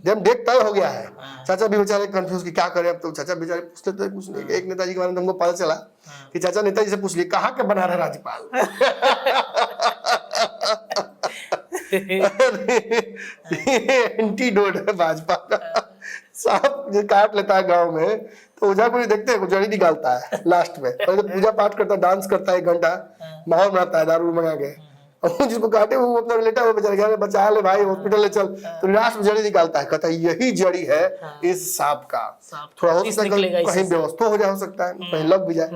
जब डेट तय हो गया है। चाचा भी बेचारे कंफ्यूज कि क्या करें अब, तो चाचा बेचारे पूछ लेते हैं कुछ नहीं। एक नेताजी के बारे में हमको पता चला कि चाचा नेताजी से पूछ लिए कहाँ के बना रहे राज्यपाल। एंटीडोट है भाजपा का, सांप जो काट लेता है गांव में तो ओझा को नहीं देखते, जड़ी निकालता है लास्ट में, पहले तो पूजा पाठ करता है, डांस करता है, 1 घंटा माहौल बनाता है दारू मंगा के, और जिसको काटे वो अपना लेटा हुआ बेचारे घर में, बचा ले भाई हॉस्पिटल ले चल, तो लास्ट में जड़ी निकालता है, कहता है यही जड़ी है इस सांप का। थोड़ा हो सकता है कहीं व्यवस्था हो जा, हो सकता है कहीं लग भी जाए,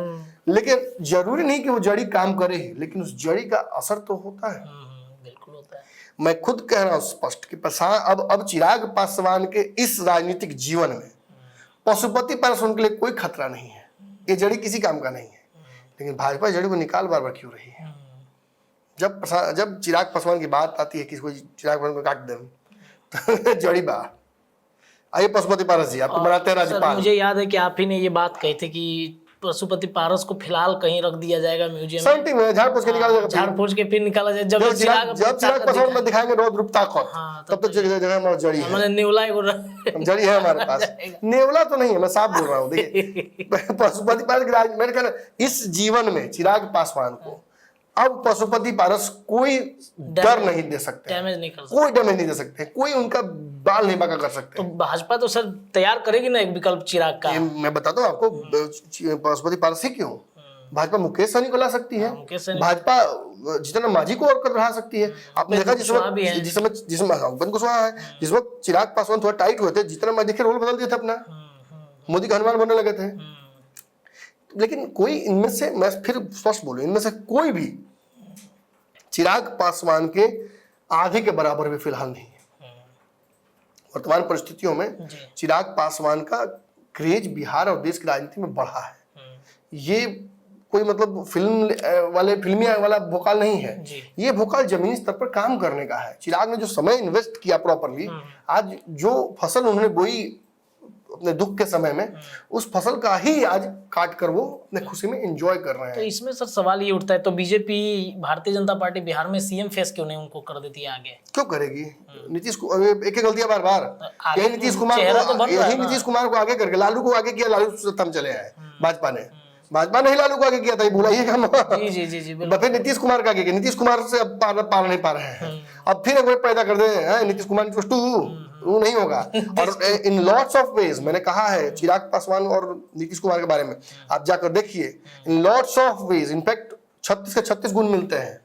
लेकिन जरूरी नहीं कि वो जड़ी काम करे, लेकिन उस जड़ी का असर तो होता है। बिल्कुल होता है। मैं खुद कह रहा हूं स्पष्ट कि अब चिराग पासवान के इस राजनीतिक जीवन में पशुपति पारस उनके लिए कोई खतरा नहीं है, ये जड़ी किसी काम का नहीं है, लेकिन भाजपा जड़ी को निकाल बार बार क्यों रही है। जब चिराग पासवान की बात आती है, किसी को चिराग पासवान को काट दे तो जड़ी बा आइए पशुपति पारस जी आपको बनाते हैं राज्यपाल। मुझे याद है कि आप ही ने ये बात कही थी कि पशुपति पारस को फिलहाल कहीं रख दिया जाएगा म्यूजियम में, झाड़ फूस के निकाला जाएगा, झाड़ फूस के फिर निकाला जाए, जब चिराग पासवान में दिखाएंगे रोज रूप ताकत, तब तो जगह हमारा जड़ी है, मैंने नेवला जड़ी है हमारे पास, नेवला तो नहीं है, मैं साफ बोल रहा हूँ। देखिए पशुपति पारस की मैंने कहा इस जीवन में चिराग पासवान को अब पशुपति पारस कोई डर नहीं दे सकते, डैमेज नहीं कर सकते, कोई डैमेज नहीं दे सकते, कोई उनका बाल नहीं बांका कर सकते। तो भाजपा तो सर तैयार करेगी ना एक विकल्प चिराग का। मैं बताता हूँ आपको पशुपति पारस ही क्यों, भाजपा मुकेश सहनी को ला सकती है, भाजपा जितना मांझी को और कर रहा सकती है। आपने देखा जिसमें उपेंद्र कुशवाहा है, जिस वक्त चिराग पासवान थोड़ा टाइट हुए थे, जितना मैं देखे रोल बदल दिया था अपना, मोदी का हनुमान बनने लगे थे। लेकिन कोई इनमें से, मैं फिर स्पष्ट बोलूं, इनमें से कोई भी चिराग पासवान के आधे के बराबर भी फिलहाल नहीं है। वर्तमान परिस्थितियों में चिराग पासवान का क्रेज बिहार और देश की राजनीति में बढ़ा है। ये कोई मतलब फिल्मी वाला भोकाल नहीं है, ये भोकाल जमीनी स्तर पर काम करने का है। चिराग ने जो समय इन्वेस्ट किया प्रॉपरली, आज जो फसल उन्होंने बोई अपने दुख के समय में, उस फसल का ही आज काट कर वो अपने खुशी में एंजॉय कर रहे हैं। तो इसमें सर सवाल ये उठता है, तो बीजेपी भारतीय जनता पार्टी बिहार में सीएम फेस क्यों नहीं उनको कर देती है आगे? क्यों करेगी? नीतीश को एक गलतियां बार बार, यही नीतीश कुमार को आगे करके लालू को आगे किया, लालू सत्ता में चले आए भाजपा ने ही लालू को आगे किया था, भूलाइएगा मत। जी फिर नीतीश कुमार का आगे किया, नीतीश कुमार से अब पार नहीं पा रहे हैं, अब फिर एक पैदा कर दे नीतीश कुमार वो नहीं होगा। और इन लॉट्स ऑफ वेज मैंने कहा है चिराग पासवान और नीतीश कुमार के बारे में, आप जाकर देखिए, in lots of ways, in fact 36 के 36 गुण मिलते हैं।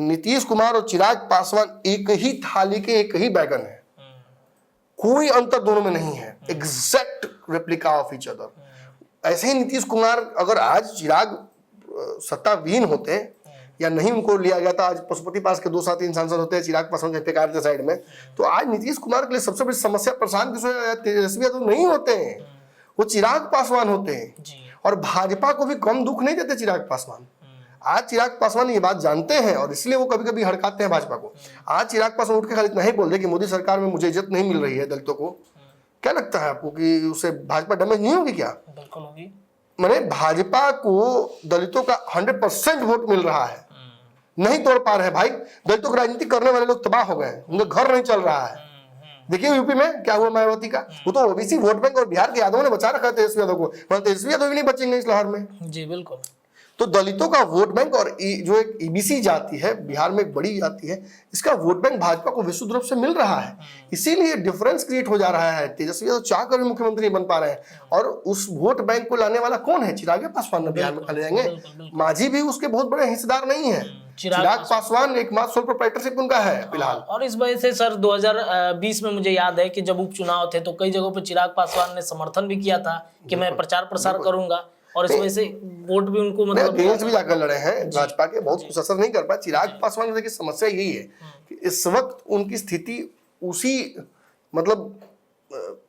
नीतीश कुमार और चिराग पासवान एक ही थाली के एक ही बैगन है, कोई अंतर दोनों में नहीं है, exact replica of each other. ऐसे ही नीतीश कुमार अगर आज चिराग सत्ताविहीन होते या नहीं उनको लिया गया था, आज पशुपति पास के 2 साथी सांसद होते हैं, चिराग पासवान के फेंका देते साइड में, तो आज नीतीश कुमार के लिए सबसे बड़ी समस्या प्रशांत किशोर तेजस्वी यादव नहीं होते हैं, वो चिराग पासवान होते हैं। और भाजपा को भी कम दुख नहीं देते चिराग पासवान। आज चिराग पासवान ये बात जानते हैं और इसलिए वो कभी कभी हड़काते हैं भाजपा को। आज चिराग पासवान उठ के खाली इतना ही बोल दे कि मोदी सरकार में मुझे इज्जत नहीं मिल रही है दलितों को, क्या लगता है आपको कि उससे भाजपा डैमेज नहीं होगी? क्या बिल्कुल होगी। मैंने भाजपा को दलितों का 100% वोट मिल रहा है, नहीं तोड़ पा रहे हैं भाई। दलितों की राजनीति करने वाले लोग तबाह हो गए, उनका घर नहीं चल रहा है। देखिए यूपी में क्या हुआ मायावती का, वो तो ओबीसी वोट बैंक और बिहार के यादवों ने बचा रखा है तेजस्वी यादव को, मतलब तेजस्वी यादव भी नहीं बचेंगे इस लहर में। जी बिल्कुल। तो दलितों का वोट बैंक और जो एक ईबीसी जाति है बिहार में एक बड़ी जाति है, इसका वोट बैंक भाजपा को विशुद्ध रूप से मिल रहा है। इसीलिए डिफरेंस क्रिएट हो जा रहा है। तेजस्वी यादव चाह कर भी मुख्यमंत्री नहीं बन पा रहे हैं, और उस वोट बैंक को लाने वाला कौन है? चिराग पासवान बिहार में खड़े जाएंगे। मांझी भी उसके बहुत बड़े हिस्सेदार नहीं है, चिराग पासवान एकमात्र सोल प्रोप्राइटरशिप उनका है फिलहाल। और इस वजह से सर 2020 में मुझे याद है कि जब उपचुनाव थे तो कई जगहों पर चिराग पासवान ने समर्थन भी किया था कि मैं प्रचार प्रसार करूंगा, और इस वजह से वोट भी उनको मतलब गेम्स भी जाकर लड़े हैं भाजपा के, बहुत कुछ असर नहीं कर पाया। चिराग पासवान की समस्या यही है कि इस वक्त उनकी स्थिति उसी मतलब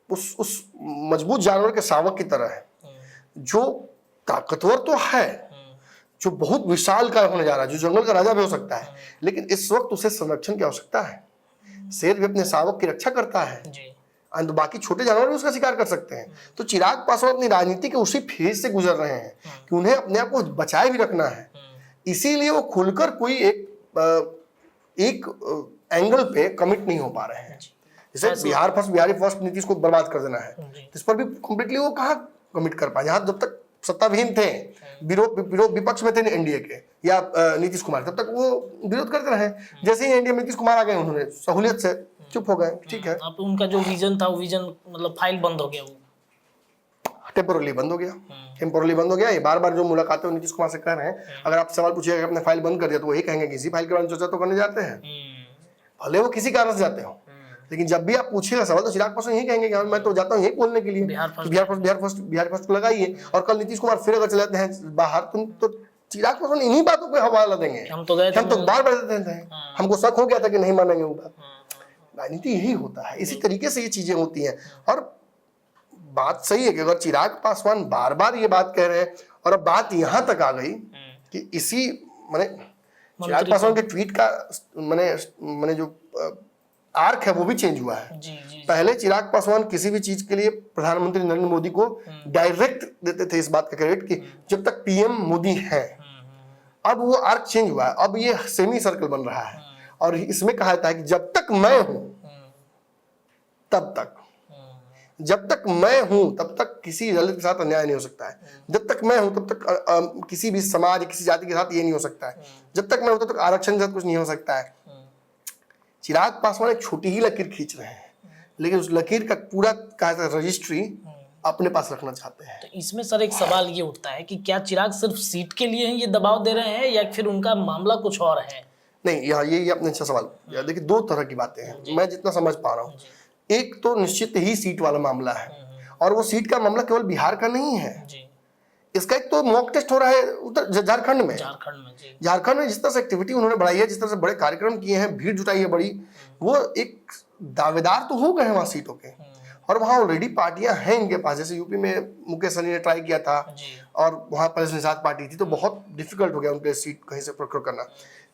उस मजबूत जानवर के शावक की तरह है। जो ताकतवर तो है, जो बहुत विशाल का होने जा रहा है, जो जंगल का राजा भी हो सकता है, लेकिन इस वक्त उसे संरक्षण की आवश्यकता है। शेर भी अपने शावक की रक्षा करता है, तो बाकी छोटे जानवर भी उसका शिकार कर सकते हैं। तो चिराग पासवान अपनी राजनीति के उसी फेज से गुजर रहे हैं कि उन्हें अपने आप को बचाए भी रखना है, इसीलिए वो खुलकर कोई एक एंगल पे कमिट नहीं हो पा रहे हैं। जैसे बिहार फर्स्ट, बिहारी फर्स्ट नीतीश को बर्बाद कर देना है, इस पर भी कम्प्लीटली वो कहाँ कमिट कर पाए। जहां जब तक सत्ताविहीन थे, विरोध विपक्ष में थे एनडीए के या नीतीश कुमार, तब तक वो विरोध करते रहे। जैसे ही एनडीए में नीतीश कुमार आ गए, उन्होंने सहूलियत से चुप हो गए। ठीक है, अब उनका जो विजन था, वो विजन मतलब फाइल बंद हो गया, वो टेम्पोरली बंद हो गया। टेम्पोरली बंद हो गया। ये बार बार जो मुलाकातें नीतीश कुमार से कर रहे हैं, अगर आप सवाल पूछिएगा अपने फाइल बंद कर दिया, तो वही कहेंगे कि इसी फाइल के बारे में चर्चा तो करने जाते हैं, भले वो किसी कारण से जाते हो। लेकिन जब भी आप पूछिएगा सवाल, तो चिराग पासवान यही कहेंगे कि मैं तो जाता हूँ यही बोलने के लिए, बिहार फर्स्ट को लगाइए। और कल नीतीश कुमार फिर अगर चले जाते हैं बाहर, तुम तो चिराग पासवान इन्हीं बातों पे हवाला देंगे। हम तो बार बार देते हैं, हमको शक हो गया था कि नहीं मानेंगे वो बात। राजनीति यही होता है, इसी तरीके से ये चीजें होती हैं। और बात सही है कि अगर चिराग पासवान बार बार ये बात कह रहे हैं, और अब बात यहां तक आ गई कि इसी माने चिराग पासवान के ट्वीट का माने जो आर्क है वो भी चेंज हुआ है। पहले चिराग पासवान किसी भी चीज के लिए प्रधानमंत्री नरेंद्र मोदी को डायरेक्ट देते थे इस बात का क्रेडिट कि जब तक पीएम मोदी है। अब वो आर्क चेंज हुआ है, अब ये सेमी सर्कल बन रहा है, और इसमें कहा जाता है कि जब तक मैं हूं तब तक, जब तक मैं हूं तब तक किसी दलित के साथ अन्याय नहीं हो सकता है, जब तक मैं हूं तब तक किसी भी समाज, किसी जाति के साथ ये नहीं हो सकता है, जब तक मैं हूं तब तक आरक्षण के साथ कुछ नहीं हो सकता है। चिराग पासवान एक छोटी ही लकीर खींच रहे हैं, लेकिन उस लकीर का पूरा रजिस्ट्री अपने पास रखना चाहते हैं। तो इसमें सर एक सवाल ये उठता है कि क्या चिराग सिर्फ सीट के लिए ये दबाव दे रहे हैं, या फिर उनका मामला कुछ और है? नहीं, ये आपने अच्छा सवाल किया। देखिए, दो तरह की बातें हैं, मैं जितना समझ पा रहा हूँ। एक तो निश्चित ही सीट वाला मामला है, और वो सीट का मामला केवल बिहार का नहीं है। इसका एक तो मॉक टेस्ट हो रहा है उधर झारखंड में। झारखंड में जिस तरह से एक्टिविटी उन्होंने बढ़ाई है, जिस तरह से बड़े कार्यक्रम किए हैं, भीड़ जुटाई है बड़ी, वो एक दावेदार तो हो गए हैं वहां सीटों के, और वहां ऑलरेडी पार्टियां हैं इनके पास। जैसे यूपी में मुकेश सहनी ने ट्राई किया था, और वहां पर निषाद पार्टी थी, तो बहुत डिफिकल्ट हो गया उनके सीट कहीं से प्रोक्योर करना।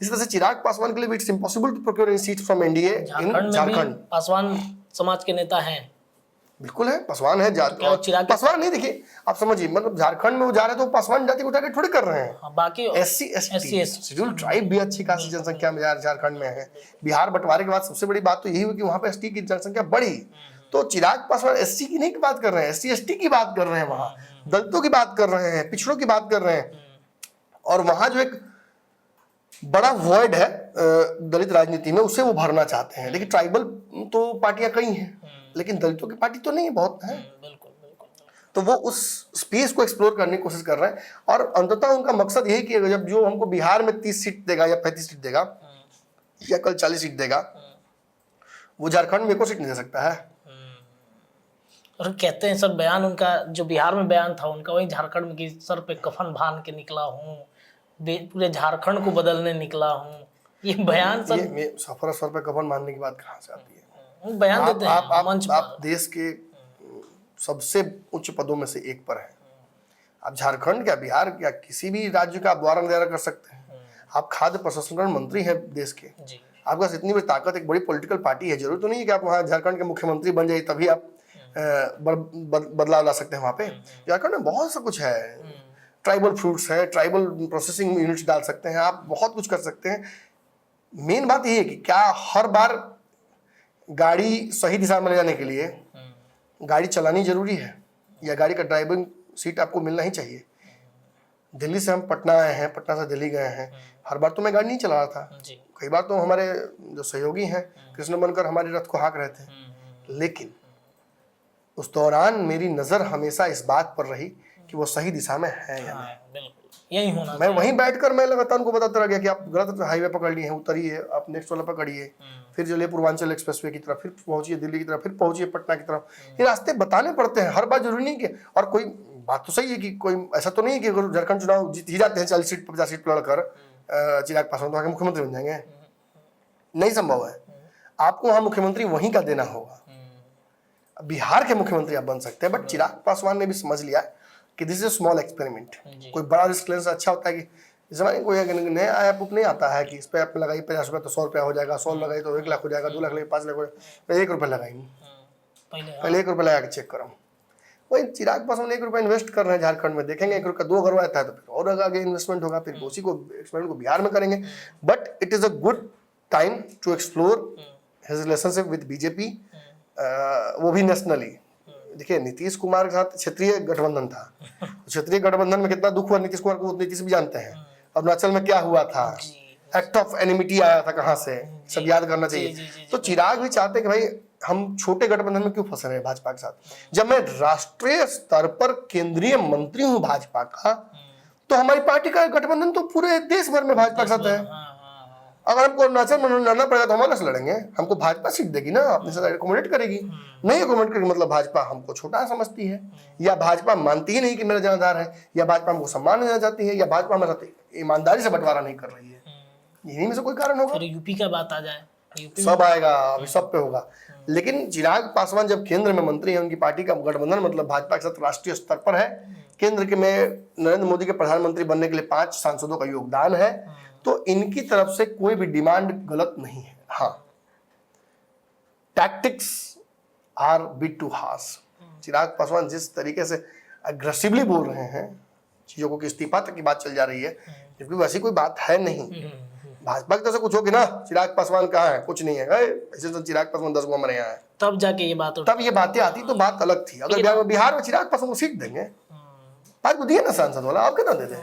इस तरह से चिराग पासवान के लिए it's impossible to procure any seat from NDA in Jharkhand. Paswan समाज के नेता हैं, बिल्कुल है, पासवान है। पासवान नहीं, देखिए आप समझिए, मतलब झारखंड में वो जा रहे हैं तो पासवान जाति को टारगेट थोड़ी कर रहे हैं। बाकी एससी एसटी शेड्यूल ट्राइब भी अच्छी खासी जनसंख्या में झारखंड में है। बिहार बंटवारे के बाद सबसे बड़ी बात तो यही हुई कि वहां पे एसटी की जनसंख्या बढ़ी। तो चिराग पासवान एससी की नहीं बात कर रहे हैं, एससी एसटी की बात कर रहे हैं, वहां दलितों की बात कर रहे हैं, पिछड़ों की बात कर रहे हैं। और वहां जो एक बड़ा वॉइड है दलित राजनीति में, उसे वो भरना चाहते हैं। लेकिन ट्राइबल तो पार्टियां कई हैं, लेकिन दलितों की पार्टी तो नहीं, बहुत है। तो वो उस स्पेस को एक्सप्लोर करने की कोशिश कर रहे हैं, और अंततः उनका मकसद यही कि जब जो हमको बिहार में 30 सीट देगा या 35 सीट देगा या कल 40 सीट देगा, वो झारखंड में 1 सीट नहीं दे सकता है। और कहते हैं सर, बयान उनका जो बिहार में बयान था उनका, वही झारखंड में कि सर पे कफन बांध के निकला हूँ, पूरे झारखंड को बदलने निकला हूँ। ये बयान सर, ये सर पे कफन बांधने की बात कहाँ से आती है? बयान देते हैं मंच पर। आप देश के सबसे उच्च पदों में से एक पर हैं। आप झारखंड क्या, बिहार क्या, किसी भी राज्य का आप द्वारा निर्धारण कर सकते हैं। आप खाद्य प्रसंस्करण मंत्री हैं देश के, आपके पास इतनी बड़ी ताकत, एक बड़ी पॉलिटिकल पार्टी है। जरूरी तो नहीं है कि आप वहाँ झारखंड के मुख्यमंत्री बन जाइए तभी आप बदलाव ला सकते हैं। वहाँ पे झारखंड में बहुत सा कुछ है, ट्राइबल फ्रूट्स है, ट्राइबल प्रोसेसिंग यूनिट्स डाल सकते हैं, आप बहुत कुछ कर सकते हैं। मेन बात यही है कि क्या हर बार गाड़ी सही दिशा में ले जाने के लिए गाड़ी चलानी जरूरी है, या गाड़ी का ड्राइविंग सीट आपको मिलना ही चाहिए? दिल्ली से हम पटना आए हैं, पटना से दिल्ली गए हैं, हर बार तो मैं गाड़ी नहीं चला रहा था। कई बार तो हमारे जो सहयोगी हैं कृष्ण बनकर हमारे रथ को हाँक रहे थे, लेकिन उस दौरान मेरी नजर हमेशा इस बात पर रही कि वो सही दिशा में है या नहीं। यही होना। मैं वहीं बैठकर मैं लगातार उनको बताता रह गया कि आप गलत हाईवे पकड़ लिए हैं, उतरिए, आप नेक्स्ट वाला पकड़िए, फिर चलिए पूर्वांचल एक्सप्रेसवे की तरफ, फिर पहुंचिए दिल्ली की तरफ, फिर पहुंचिए पटना की तरफ। ये रास्ते बताने पड़ते हैं, हर बार जरूरी नहीं कि, और कोई बात तो सही है कि कोई ऐसा तो नहीं है कि अगर झारखंड चुनाव जीत ही जाते हैं 40 सीट 50 सीट लड़कर चिराग पासवान तो आगे मुख्यमंत्री बन जाएंगे, नहीं संभव है। आपको वहां मुख्यमंत्री वहीं का देना होगा। बिहार के मुख्यमंत्री आप बन सकते हैं, बट चिराग पासवान ने भी समझ लिया कि दिस इज स्मॉल एक्सपेरिमेंट, जी। कोई बड़ा रिस्क लेने से अच्छा होता है कि इस समय कोई अगर नया ऐप नहीं आता है कि इस पे ऐप लगाई 50 रुपये तो 100 रुपया हो जाएगा, 100 लगाई तो 1 लाख हो जाएगा, 2 लाख लगे 5 लाख हो जाएगा, 1 रुपये लगाएंगे, पहले 1 रुपये लगा के चेक करो। वही चिराग पासवान 1 रुपये इन्वेस्ट कर रहे हैं झारखंड में, देखेंगे 1 रुपया 2 अगर आता है तो फिर और आगे इन्वेस्टमेंट होगा, फिर उसी को एक्सपेरिमेंट को बिहार में करेंगे। But it is a good time to explore his relationship with BJP, वो भी नेशनली। देखिए नीतीश कुमार के साथ क्षेत्रीय गठबंधन था, क्षेत्रीय गठबंधन में कितना दुख हुआ नीतीश कुमार को, नीतीश भी जानते हैं। अरुणाचल में क्या हुआ था, एक्ट ऑफ एनिमिटी आया था कहाँ से, सब याद करना चाहिए। तो चिराग भी चाहते हैं कि भाई हम छोटे गठबंधन में क्यों फंसे रहे भाजपा के साथ, जब मैं राष्ट्रीय स्तर पर केंद्रीय मंत्री हूं भाजपा का, तो हमारी पार्टी का गठबंधन तो पूरे देश भर में भाजपा के साथ है। अगर हमको अरुणाचल में लड़ना पड़ेगा तो हमारे से लड़ेंगे, हमको भाजपा सीट देगी ना, अपने साथ एकोमोडेट करेगी। नहीं एकोमोडेट करेगी मतलब भाजपा हमको छोटा समझती है, या भाजपा मानती ही नहीं कि मेरा जनाधार है, या भाजपा हमको सम्मान देना चाहती है, या भाजपा हमारे साथ ईमानदारी से बंटवारा नहीं कर रही है। यही में से कोई कारण होगा। फिर यूपी का बात आ जाए, यूपी सब आएगा, अभी सब पे होगा। लेकिन चिराग पासवान जब केंद्र में मंत्री हैं, उनकी पार्टी का गठबंधन मतलब भाजपा के साथ राष्ट्रीय स्तर पर है, केंद्र के में नरेंद्र मोदी के प्रधानमंत्री बनने के लिए 5 सांसदों का योगदान है, तो इनकी तरफ से कोई भी डिमांड गलत नहीं है। हाँ, tactics are bit too harsh. Chirag Paswan जिस तरीके से अग्रेसिवली बोल रहे हैं चीजों को कि इस्तीफा तक की बात चल जा रही है, जबकि वैसी कोई बात है नहीं। भाजपा की तरफ से कुछ होगी ना, चिराग पासवान कहाँ है, कुछ नहीं है, ऐसे तो चिराग पासवान 10 गो मरे यहाँ है, तब जाके ये बात तब ये बातें आती तो बात अलग थी। अगर बिहार में चिराग पासवान को सीट देंगे, बात को दिए ना सांसद वाला, आप कितना दे दें,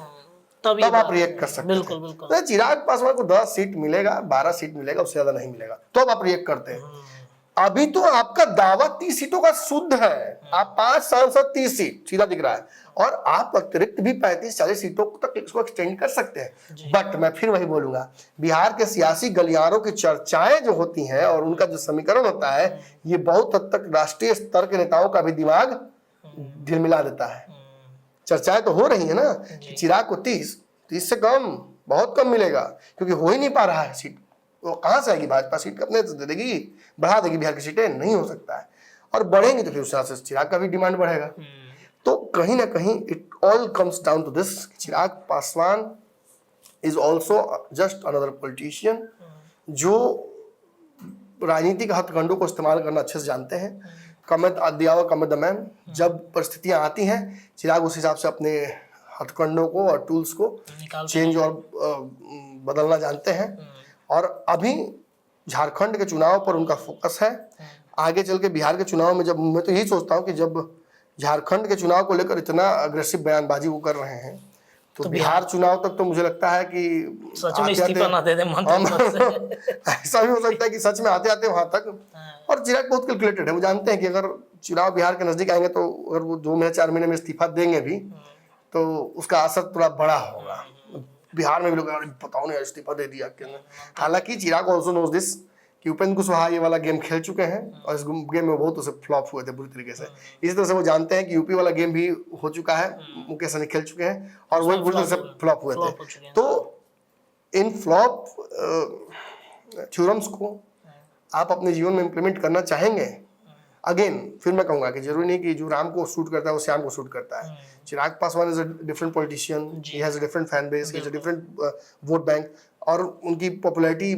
तब आप रिएक्ट कर सकते बिल्कुल हैं। बिल्कुल। तो चिराग पासवान को 10 सीट मिलेगा, 12 सीट मिलेगा, उससे ज्यादा नहीं मिलेगा, तो अब आप रिएक्ट करते हैं। अभी तो आपका दावा 30 सीटों का शुद्ध है, आप 5 सांसद 30 सीट सीधा दिख रहा है, और आप अतिरिक्त भी 35-40 सीटों तक इसको एक्सटेंड कर सकते हैं। बट मैं फिर वही बोलूंगा, बिहार के सियासी गलियारों की चर्चाएं जो होती हैं और उनका जो समीकरण होता है, ये बहुत हद तक राष्ट्रीय स्तर के नेताओं का भी दिमाग ढिलमिला देता है। चर्चाएं तो हो रही है ना कि चिराग को 30 से कम, बहुत कम मिलेगा, क्योंकि हो ही नहीं पा रहा है सीट। वो कहां से आएगी, भाजपा सीट अपने दे देगी, बढ़ा देगी बिहार की सीटें, नहीं हो सकता है। और बढ़ेंगी तो फिर उस से चिराग का भी डिमांड बढ़ेगा। तो कहीं ना कहीं it all comes down to this, Chirag Paswan is also just another politician जो राजनीतिक हथकंडों को इस्तेमाल करना अच्छे से जानते हैं। कमत दियावा कमत द मैन, जब परिस्थितियां आती हैं चिराग उस हिसाब से अपने हथकंडों को और टूल्स को चेंज और बदलना जानते हैं। और अभी झारखंड के चुनाव पर उनका फोकस है। आगे चल के बिहार के चुनाव में, जब मैं तो यही सोचता हूँ कि जब झारखंड के चुनाव को लेकर इतना अग्रेसिव बयानबाजी वो कर रहे हैं, तो बिहार चुनाव तक तो मुझे लगता है कि सच में इस्तीफा ना दे दे मंत्री से। ऐसा भी हो सकता है कि सच में आते आते वहां तक। और चिराग बहुत कैलकुलेटेड है, वो जानते हैं कि अगर चुनाव बिहार के नजदीक आएंगे तो अगर वो 2 महीने 4 महीने में इस्तीफा देंगे भी तो उसका असर थोड़ा बड़ा होगा। बिहार में भी लोग बताओ नहीं इस्तीफा दे दिया। हालांकि चिराग ऑल्सो नोज दिस कि उपेंद्र कुशवाहा ये वाला गेम खेल चुके हैं और इस गेम में बहुत उसे फ्लॉप हुए थे बुरी तरीके से। इसी तरह से वो जानते हैं कि यूपी वाला गेम भी हो चुका है, मुकेश सहनी खेल चुके हैं और वही बुरी तरह से फ्लॉप हुए थे। तो इन फ्लॉप थ्योरम्स को आप अपने जीवन में इम्प्लीमेंट करना चाहेंगे। अगेन फिर मैं कहूंगा कि जरूरी नहीं कि जो राम को शूट करता है वो श्याम को शूट करता है। Chirag Paswan is a different politician, he has a different fan base, he has a different vote bank, और उनकी पॉपुलैरिटी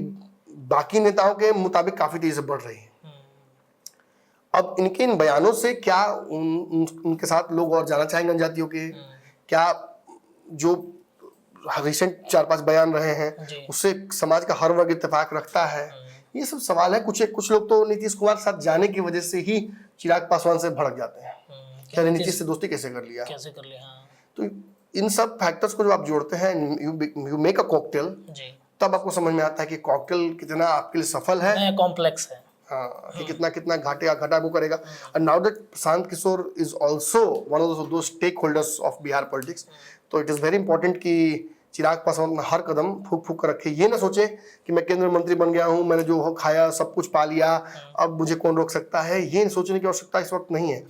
बाकी नेताओं के मुताबिक काफी तेजी से बढ़ रही है। अब इनके इन बयानों से क्या उनके साथ लोग और जाना चाहेंगे जनजातियों के, क्या जो रिसेंट 4-5 बयान रहे हैं उससे समाज का हर वर्ग इत्तेफाक रखता है, ये सब सवाल है। कुछ लोग तो नीतीश कुमार के साथ जाने की वजह से ही चिराग पासवान से भड़क जाते हैं, क्या नीतीश से दोस्ती कैसे कर लिया। तो इन सब फैक्टर्स को जब आप जोड़ते हैं, यू मेक अ कॉकटेल, तब आपको समझ में आता है कि कॉकटेल कितना आपके लिए सफल है, कॉम्प्लेक्स है। हाँ, कि कितना घाटा वो करेगा। And now that Prashant Kishor is also one of those stakeholders of Bihar politics, तो इट इज वेरी इंपॉर्टेंट कि चिराग पासवान हर कदम फूक कर रखे। ये ना सोचे कि मैं केंद्रीय मंत्री बन गया हूँ, मैंने जो खाया सब कुछ पा लिया, अब मुझे कौन रोक सकता है। ये सोचने की आवश्यकता इस वक्त नहीं है।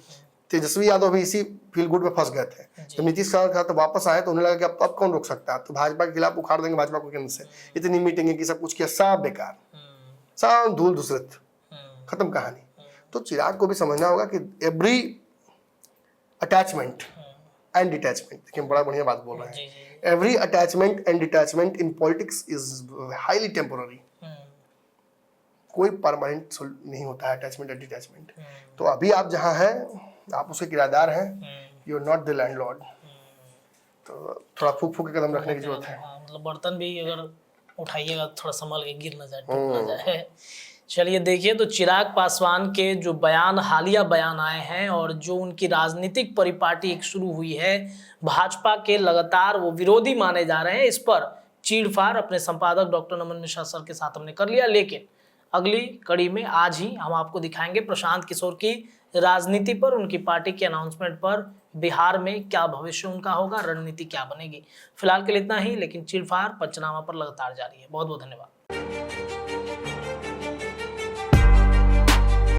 तेजस्वी यादव भी इसी फील गुड में फंस गए थे। जब नीतीश कुमार के साथ वापस आए तो उन्हें लगा कि अब कौन रोक सकता है, तो भाजपा के खिलाफ उखाड़ देंगे भाजपा को केंद्र से। इतनी मीटिंग की सब कुछ किया, सब बेकार, सब धूल धूसरित, खत्म कहानी। तो चिराग को भी समझना होगा कि एवरी अटैचमेंट एंड डिटैचमेंट। देखिए बड़ा बढ़िया बात बोल रहे जी हैं। जी। Every attachment and detachment in politics is highly temporary. कोई परमानेंट नहीं होता है अटैचमेंट एंड डिटैचमेंट। तो अभी आप जहाँ हैं आप उसके किराएदार हैं, you are not the landlord. तो थोड़ा फूक फूक के कदम रखने की जरूरत है। हाँ, मतलब बर्तन भी अगर उठाइएगा थोड़ा संभल के, गिर ना जाए, टूट ना जाए। चलिए देखिए, तो चिराग पासवान के जो बयान, हालिया बयान आए हैं और जो उनकी राजनीतिक परिपाटी एक शुरू हुई है, भाजपा के लगातार वो विरोधी माने जा रहे हैं, इस पर चीरफाड़ अपने संपादक डॉक्टर नमन मिश्रा सर के साथ हमने कर लिया। लेकिन अगली कड़ी में आज ही हम आपको दिखाएंगे प्रशांत किशोर की राजनीति पर, उनकी पार्टी के अनाउंसमेंट पर बिहार में क्या भविष्य उनका होगा, रणनीति क्या बनेगी। फिलहाल के लिए इतना ही, लेकिन चीरफाड़ पंचनामा पर लगातार जारी है। बहुत बहुत धन्यवाद।